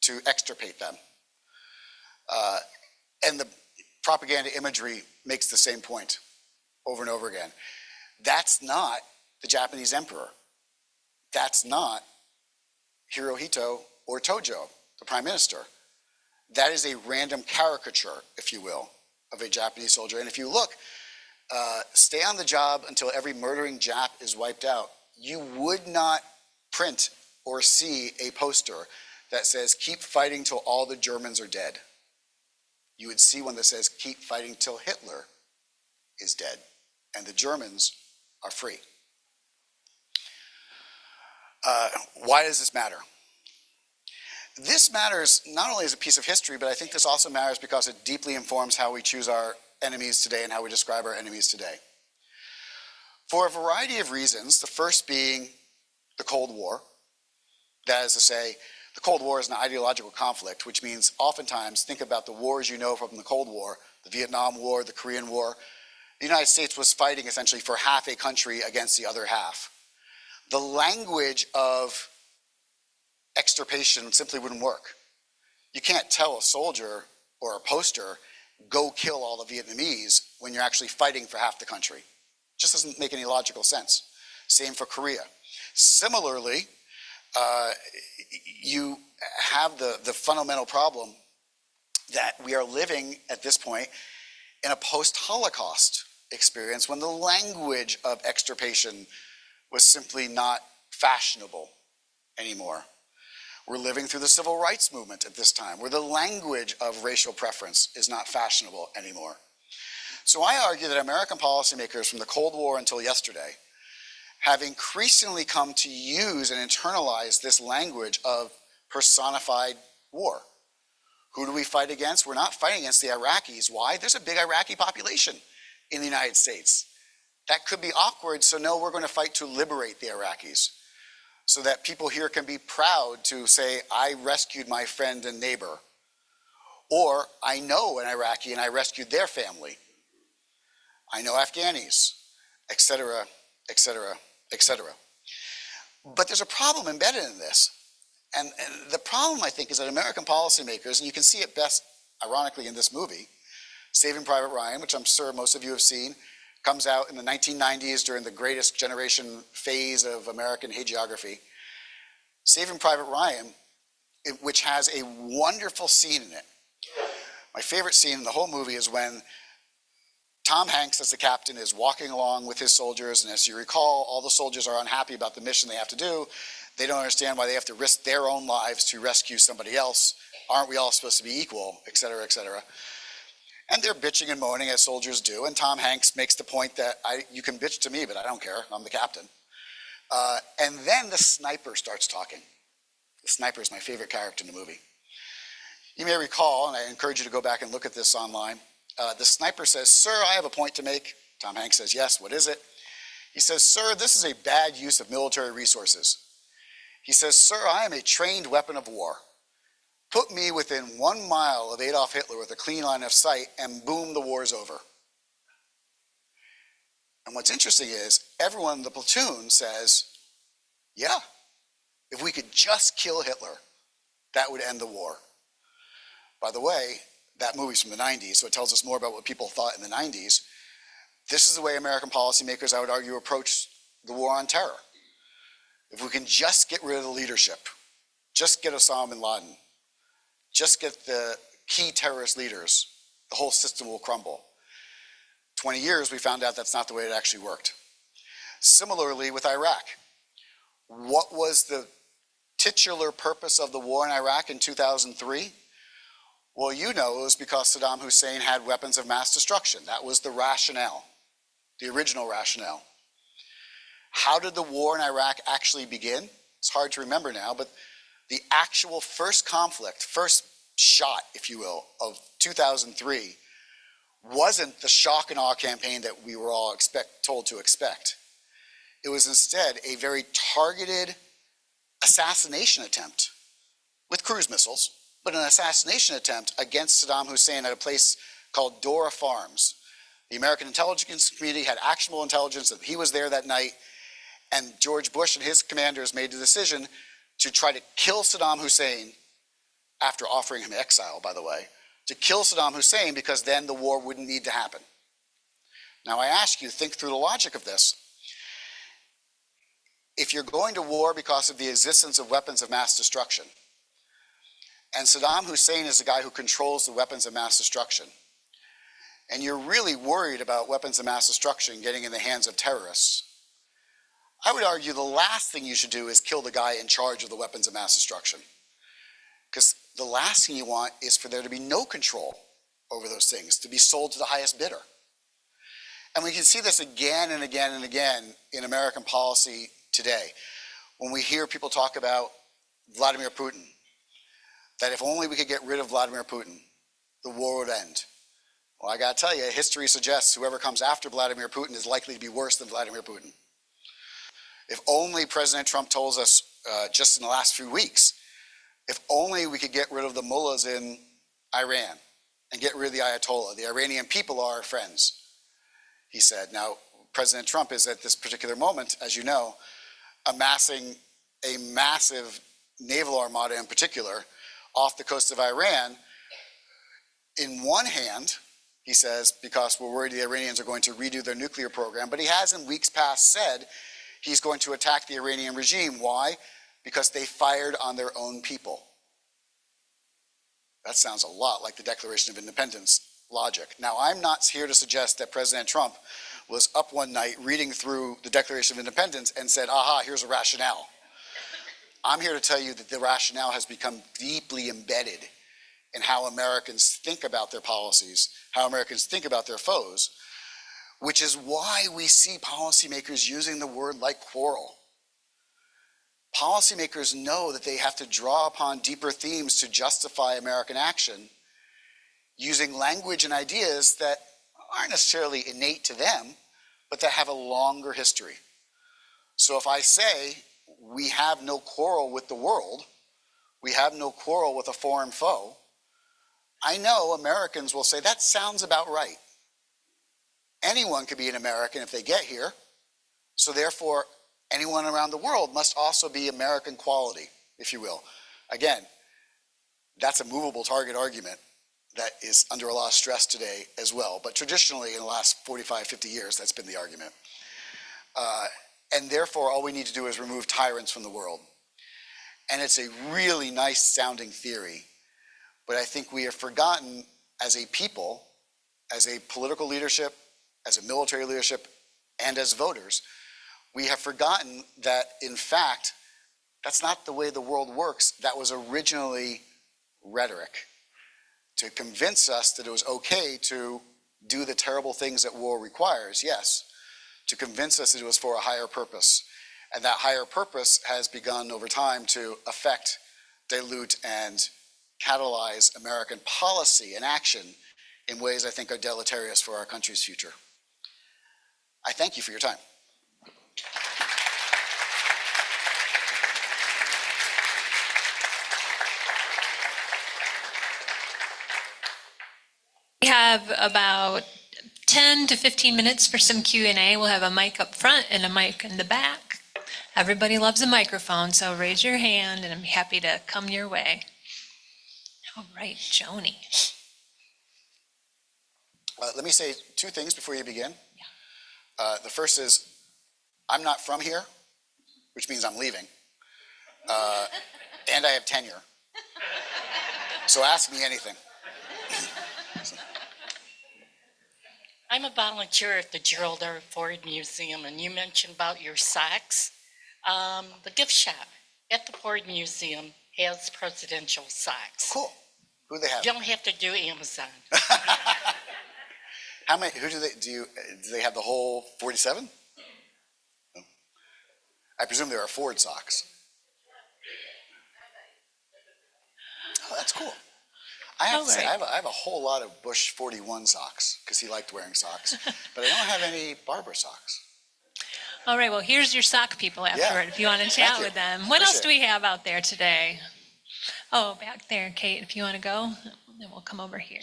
to extirpate them. And the propaganda imagery makes the same point over and over again. That's not the Japanese emperor. That's not Hirohito or Tojo, the prime minister. That is a random caricature, if you will, of a Japanese soldier. And if you look, stay on the job until every murdering Jap is wiped out. You would not print or see a poster that says, keep fighting till all the Germans are dead. You would see one that says, keep fighting till Hitler is dead and the Germans are free. Why does this matter? This matters not only as a piece of history, but I think this also matters because it deeply informs how we choose our enemies today and how we describe our enemies today. For a variety of reasons, the first being the Cold War. That is to say, the Cold War is an ideological conflict, which means oftentimes, think about the wars you know from the Cold War, the Vietnam War, the Korean War. The United States was fighting essentially for half a country against the other half. The language of extirpation simply wouldn't work. You can't tell a soldier or a poster go kill all the Vietnamese when you're actually fighting for half the country. Just doesn't make any logical sense. Same for Korea. Similarly, you have the fundamental problem that we are living at this point in a post-Holocaust experience when the language of extirpation was simply not fashionable anymore. We're living through the civil rights movement at this time, where the language of racial preference is not fashionable anymore. So I argue that American policymakers from the Cold War until yesterday have increasingly come to use and internalize this language of personified war. Who do we fight against? We're not fighting against the Iraqis. Why? There's a big Iraqi population in the United States. That could be awkward, so no, we're going to fight to liberate the Iraqis, so that people here can be proud to say, I rescued my friend and neighbor, or I know an Iraqi and I rescued their family. I know Afghanis, etc., etc., etc. But there's a problem embedded in this. And the problem, I think, is that American policymakers, and you can see it best, ironically, in this movie, Saving Private Ryan, which I'm sure most of you have seen, comes out in the 1990s during the greatest generation phase of American hagiography. Saving Private Ryan, which has a wonderful scene in it. My favorite scene in the whole movie is when Tom Hanks, as the captain, is walking along with his soldiers, and as you recall, all the soldiers are unhappy about the mission they have to do. They don't understand why they have to risk their own lives to rescue somebody else. Aren't we all supposed to be equal, et cetera, et cetera. And they're bitching and moaning, as soldiers do, and Tom Hanks makes the point that you can bitch to me, but I don't care, I'm the captain. And then the sniper starts talking. The sniper is my favorite character in the movie. You may recall, and I encourage you to go back and look at this online, the sniper says, "Sir, I have a point to make." Tom Hanks says, "Yes, what is it?" He says, "Sir, this is a bad use of military resources." He says, "Sir, I am a trained weapon of war. Put me within 1 mile of Adolf Hitler with a clean line of sight, and boom, the war's over." And what's interesting is everyone in the platoon says, "Yeah, if we could just kill Hitler, that would end the war." By the way, that movie's from the 90s, so it tells us more about what people thought in the 90s. This is the way American policymakers, I would argue, approach the war on terror. If we can just get rid of the leadership, just get Osama bin Laden, just get the key terrorist leaders, the whole system will crumble. 20 years, we found out that's not the way it actually worked. Similarly with Iraq. What was the titular purpose of the war in Iraq in 2003? Well, you know, it was because Saddam Hussein had weapons of mass destruction. That was the rationale, the original rationale. How did the war in Iraq actually begin? It's hard to remember now, but the actual first conflict, first shot, if you will, of 2003 wasn't the shock and awe campaign that we were all told to expect. It was instead a very targeted assassination attempt with cruise missiles, but an assassination attempt against Saddam Hussein at a place called Dora Farms. The American intelligence community had actionable intelligence that he was there that night, and George Bush and his commanders made the decision to try to kill Saddam Hussein, after offering him exile, by the way, to kill Saddam Hussein because then the war wouldn't need to happen. Now I ask you, think through the logic of this. If you're going to war because of the existence of weapons of mass destruction, and Saddam Hussein is the guy who controls the weapons of mass destruction, and you're really worried about weapons of mass destruction getting in the hands of terrorists, I would argue the last thing you should do is kill the guy in charge of the weapons of mass destruction. Because the last thing you want is for there to be no control over those things, to be sold to the highest bidder. And we can see this again and again and again in American policy today. When we hear people talk about Vladimir Putin, that if only we could get rid of Vladimir Putin, the war would end. Well, I gotta tell you, history suggests whoever comes after Vladimir Putin is likely to be worse than Vladimir Putin. If only President Trump told us just in the last few weeks, if only we could get rid of the mullahs in Iran and get rid of the Ayatollah. The Iranian people are our friends, he said. Now, President Trump is at this particular moment, as you know, amassing a massive naval armada in particular off the coast of Iran. In one hand, he says, because we're worried the Iranians are going to redo their nuclear program. But he has in weeks past said he's going to attack the Iranian regime. Why? Because they fired on their own people. That sounds a lot like the Declaration of Independence logic. Now, I'm not here to suggest that President Trump was up one night reading through the Declaration of Independence and said, aha, here's a rationale. I'm here to tell you that the rationale has become deeply embedded in how Americans think about their policies, how Americans think about their foes, which is why we see policymakers using the word like quarrel. Policymakers know that they have to draw upon deeper themes to justify American action using language and ideas that aren't necessarily innate to them, but that have a longer history. So if I say we have no quarrel with the world, we have no quarrel with a foreign foe, I know Americans will say that sounds about right. Anyone could be an American if they get here, so therefore anyone around the world must also be American quality, if you will. Again, that's a movable target argument that is under a lot of stress today as well. But traditionally, in the last 45, 50 years, that's been the argument. And therefore, all we need to do is remove tyrants from the world. And it's a really nice sounding theory, but I think we have forgotten as a people, as a political leadership, as a military leadership, and as voters, we have forgotten that, in fact, that's not the way the world works. That was originally rhetoric to convince us that it was okay to do the terrible things that war requires, yes, to convince us that it was for a higher purpose. And that higher purpose has begun over time to affect, dilute, and catalyze American policy and action in ways I think are deleterious for our country's future. I thank you for your time. We have about 10 to 15 minutes for some Q&A. We'll have a mic up front and a mic in the back. Everybody loves a microphone, so raise your hand and I'm happy to come your way. All right, Joni. Let me say two things before you begin. The first is, I'm not from here, which means I'm leaving. And I have tenure. So ask me anything. I'm a volunteer at the Gerald R. Ford Museum, and you mentioned about your socks. The gift shop at the Ford Museum has presidential socks. Cool. Who do they have? You don't have to do Amazon. How many? Who do they have the whole 47? No. I presume there are Ford socks. Oh, that's cool. I have to say, I have a whole lot of Bush 41 socks because he liked wearing socks, but I don't have any Barber socks. All right, well, here's your sock people afterward if you want to chat with them. What else do we have out there today? Oh, back there, Kate, if you want to go, then we'll come over here.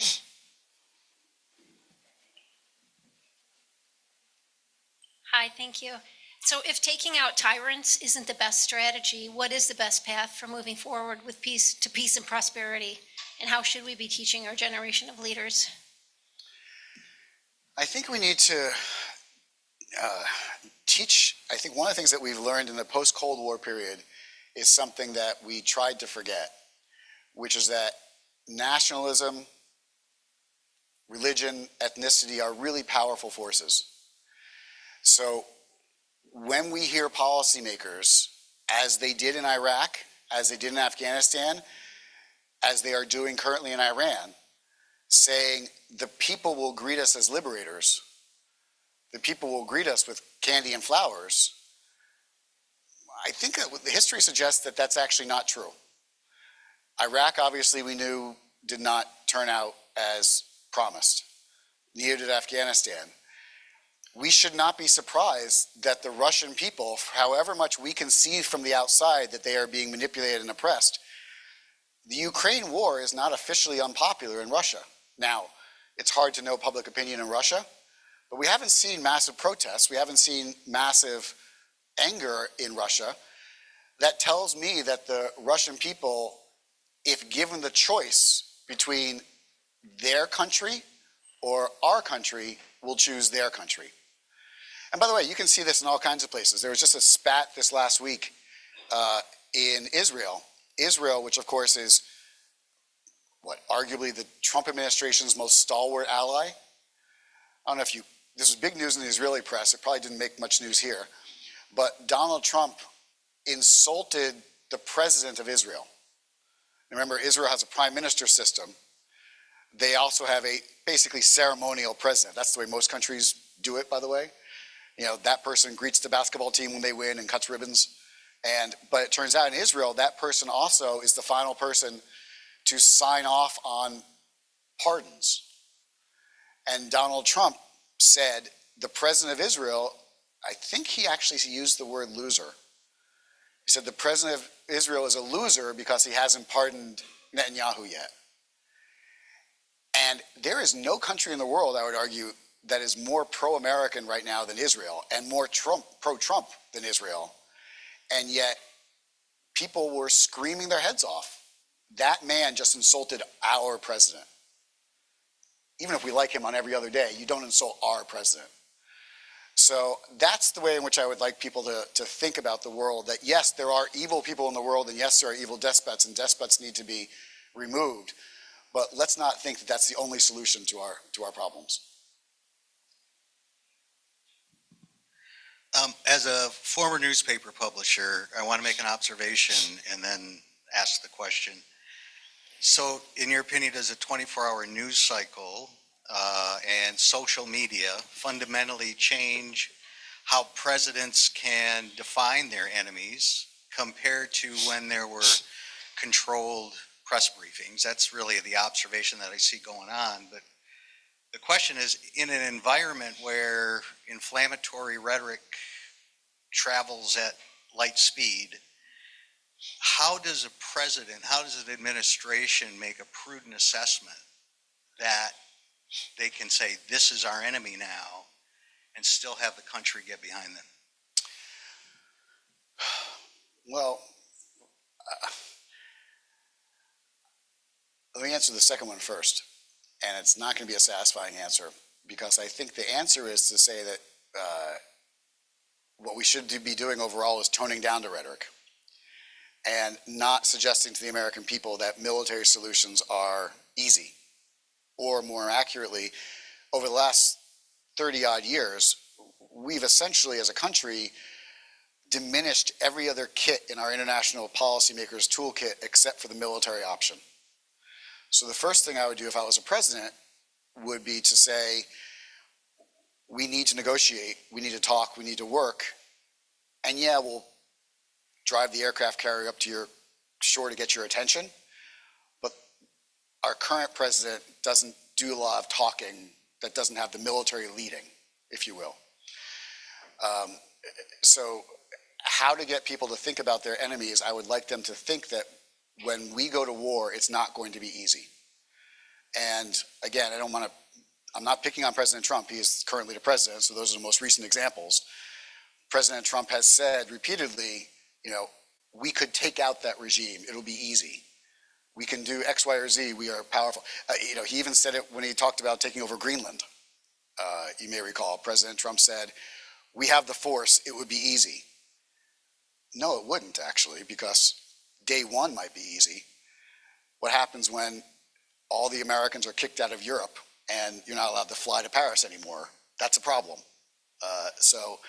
Hi, thank you. So if taking out tyrants isn't the best strategy, what is the best path for moving forward with peace and prosperity? And how should we be teaching our generation of leaders? I think we need to teach. I think one of the things that we've learned in the post-Cold War period is something that we tried to forget, which is that nationalism, religion, ethnicity are really powerful forces. So when we hear policymakers, as they did in Iraq, as they did in Afghanistan, as they are doing currently in Iran, saying the people will greet us as liberators, the people will greet us with candy and flowers, I think that the history suggests that that's actually not true. Iraq, obviously, we knew did not turn out as promised. Neither did Afghanistan. We should not be surprised that the Russian people, however much we can see from the outside that they are being manipulated and oppressed, the Ukraine war is not officially unpopular in Russia. Now, it's hard to know public opinion in Russia, but we haven't seen massive protests. We haven't seen massive anger in Russia. That tells me that the Russian people, if given the choice between their country or our country will choose their country. And by the way, you can see this in all kinds of places. There was just a spat this last week in Israel. Israel, which of course is arguably the Trump administration's most stalwart ally. I don't know if this was big news in the Israeli press. It probably didn't make much news here. But Donald Trump insulted the president of Israel. Remember, Israel has a prime minister system. They also have a basically ceremonial president. That's the way most countries do it, by the way. That person greets the basketball team when they win and cuts ribbons. But it turns out in Israel, that person also is the final person to sign off on pardons. And Donald Trump said the president of Israel, I think he actually used the word loser. He said the president of Israel is a loser because he hasn't pardoned Netanyahu yet. And there is no country in the world, I would argue, that is more pro-American right now than Israel and more pro-Trump than Israel. And yet people were screaming their heads off. That man just insulted our president. Even if we like him on every other day, you don't insult our president. So that's the way in which I would like people to think about the world, that yes, there are evil people in the world, and yes, there are evil despots, and despots need to be removed. But let's not think that that's the only solution to our problems. As a former newspaper publisher, I want to make an observation and then ask the question. So in your opinion, does a 24-hour news cycle and social media fundamentally change how presidents can define their enemies compared to when there were controlled press briefings? That's really the observation that I see going on. But the question is, in an environment where inflammatory rhetoric travels at light speed, how does a president, how does an administration make a prudent assessment that they can say, this is our enemy now, and still have the country get behind them? Well, let me answer the second one first. And it's not going to be a satisfying answer, because I think the answer is to say that what we should be doing overall is toning down the rhetoric and not suggesting to the American people that military solutions are easy. Or more accurately, over the last 30-odd years, we've essentially, as a country, diminished every other kit in our international policymakers' toolkit except for the military option. So the first thing I would do if I was a president would be to say, we need to negotiate, we need to talk, we need to work, and yeah, we'll drive the aircraft carrier up to your shore to get your attention, but our current president doesn't do a lot of talking that doesn't have the military leading, if you will. So how to get people to think about their enemies, I would like them to think that when we go to war, it's not going to be easy. And again, I'm not picking on President Trump. He is currently the president, so those are the most recent examples. President Trump has said repeatedly, we could take out that regime. It'll be easy. We can do X, Y, or Z. We are powerful. He even said it when he talked about taking over Greenland. You may recall, President Trump said, we have the force, it would be easy. No, it wouldn't actually, because day one might be easy. What happens when all the Americans are kicked out of Europe and you're not allowed to fly to Paris anymore? That's a problem. So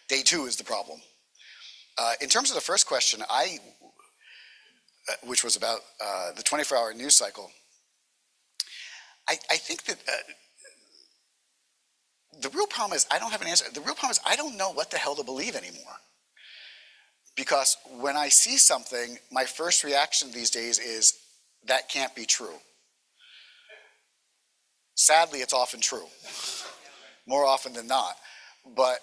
day two is the problem. In terms of the first question, which was about the 24-hour news cycle, I think that the real problem is I don't have an answer. The real problem is I don't know what the hell to believe anymore. Because when I see something, my first reaction these days is, that can't be true. Sadly, it's often true, more often than not. But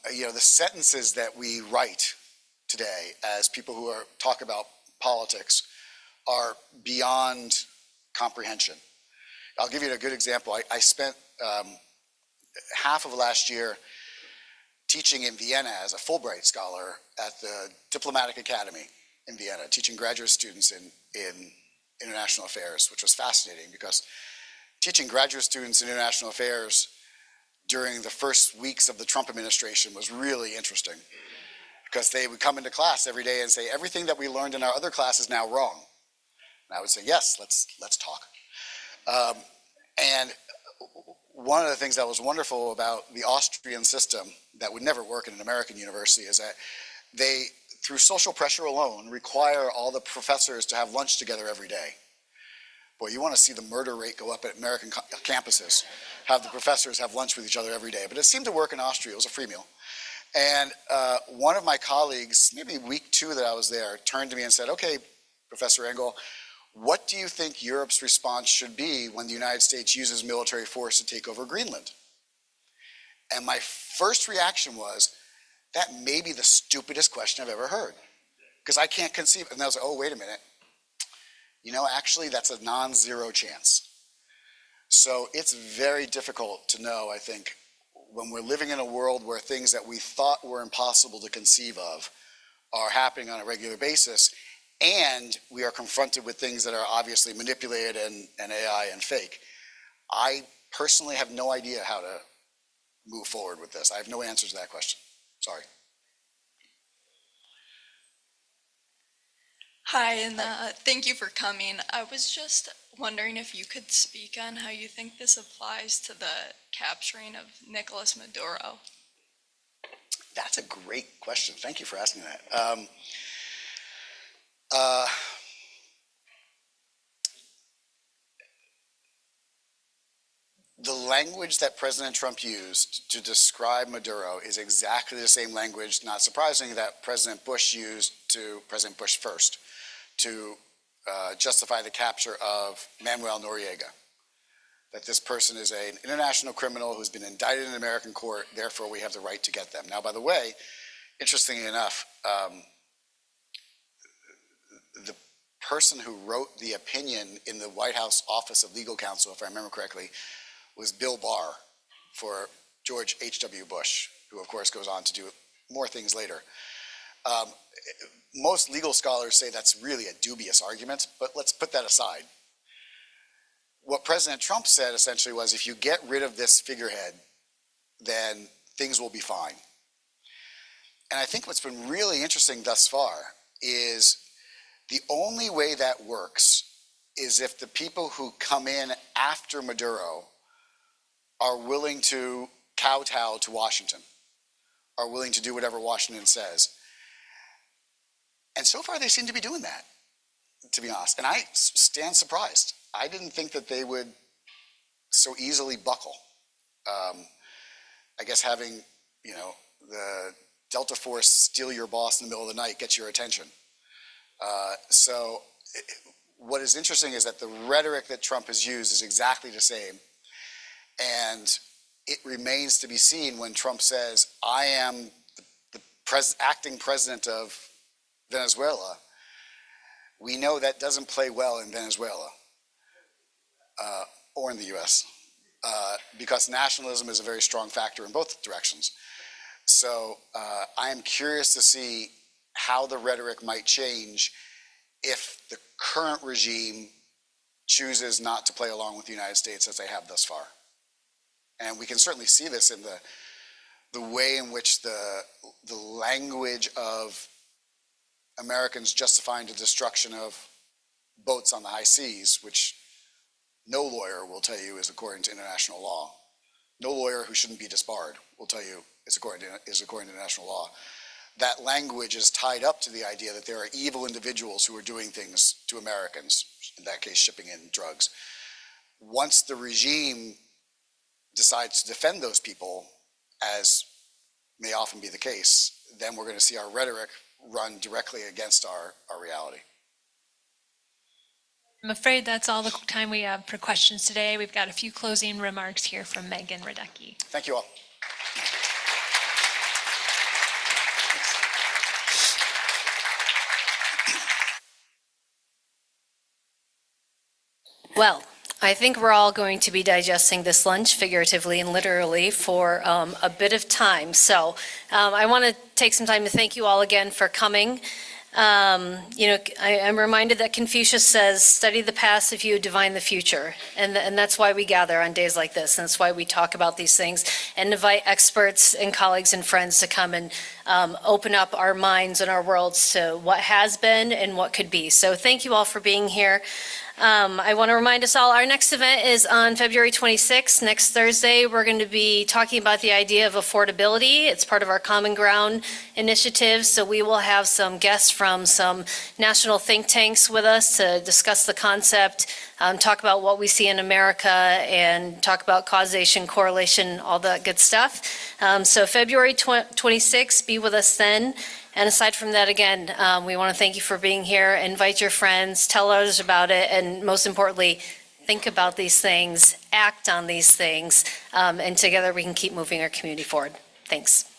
the sentences that we write today as people who talk about politics are beyond comprehension. I'll give you a good example. I spent half of last year teaching in Vienna as a Fulbright scholar at the Diplomatic Academy in Vienna, teaching graduate students in international affairs, which was fascinating because teaching graduate students in international affairs during the first weeks of the Trump administration was really interesting, because they would come into class every day and say, everything that we learned in our other class is now wrong. And I would say, yes, let's talk. And one of the things that was wonderful about the Austrian system that would never work in an American university is that they, through social pressure alone, require all the professors to have lunch together every day. Boy, you want to see the murder rate go up at American campuses, have the professors have lunch with each other every day. But it seemed to work in Austria. It was a free meal. And one of my colleagues, maybe week 2 that I was there, turned to me and said, okay, Professor Engel, what do you think Europe's response should be when the United States uses military force to take over Greenland? And my first reaction was, that may be the stupidest question I've ever heard. Because I can't conceive, and I was like, oh, wait a minute. You know, actually, that's a non-zero chance. So it's very difficult to know, I think, when we're living in a world where things that we thought were impossible to conceive of are happening on a regular basis, and we are confronted with things that are obviously manipulated and AI and fake. I personally have no idea how to move forward with this. I have no answer to that question. Sorry. Hi, and thank you for coming. I was just wondering if you could speak on how you think this applies to the capturing of Nicolas Maduro. That's a great question. Thank you for asking that. The language that President Trump used to describe Maduro is exactly the same language, not surprisingly, that President Bush used to, President Bush first, to justify the capture of Manuel Noriega. That this person is an international criminal who's been indicted in an American court, therefore we have the right to get them. Now, by the way, interestingly enough, the person who wrote the opinion in the White House Office of Legal Counsel, if I remember correctly, was Bill Barr for George H.W. Bush, who of course goes on to do more things later. Most legal scholars say that's really a dubious argument, but let's put that aside. What President Trump said essentially was, if you get rid of this figurehead, then things will be fine. And I think what's been really interesting thus far is the only way that works is if the people who come in after Maduro are willing to kowtow to Washington, are willing to do whatever Washington says. And so far they seem to be doing that, to be honest. And I stand surprised. I didn't think that they would so easily buckle. I guess having, you know, the Delta Force steal your boss in the middle of the night gets your attention. What is interesting is that the rhetoric that Trump has used is exactly the same. And it remains to be seen when Trump says, I am the acting president of Venezuela. We know that doesn't play well in Venezuela or in the US because nationalism is a very strong factor in both directions. So I am curious to see how the rhetoric might change if the current regime chooses not to play along with the United States as they have thus far. And we can certainly see this in the way in which the language of Americans justifying the destruction of boats on the high seas, which no lawyer will tell you is according to international law. No lawyer who shouldn't be disbarred will tell you is according to international law. That language is tied up to the idea that there are evil individuals who are doing things to Americans, in that case shipping in drugs. Once the regime decides to defend those people, as may often be the case, then we're going to see our rhetoric run directly against our reality. I'm afraid that's all the time we have for questions today. We've got a few closing remarks here from Megan Radecki. Thank you all. Well, I think we're all going to be digesting this lunch figuratively and literally for a bit of time. So I want to take some time to thank you all again for coming. I'm reminded that Confucius says, study the past if you divine the future. And that's why we gather on days like this. And that's why we talk about these things and invite experts and colleagues and friends to come and open up our minds and our worlds to what has been and what could be. So thank you all for being here. I want to remind us all, our next event is on February 26th. Next Thursday, we're going to be talking about the idea of affordability. It's part of our Common Ground initiative. So we will have some guests from some national think tanks with us to discuss the concept, talk about what we see in America, and talk about causation, correlation, all that good stuff. So February 26th, be with us then. And aside from that, again, we want to thank you for being here. Invite your friends, tell others about it, and most importantly, think about these things, act on these things, and together we can keep moving our community forward. Thanks.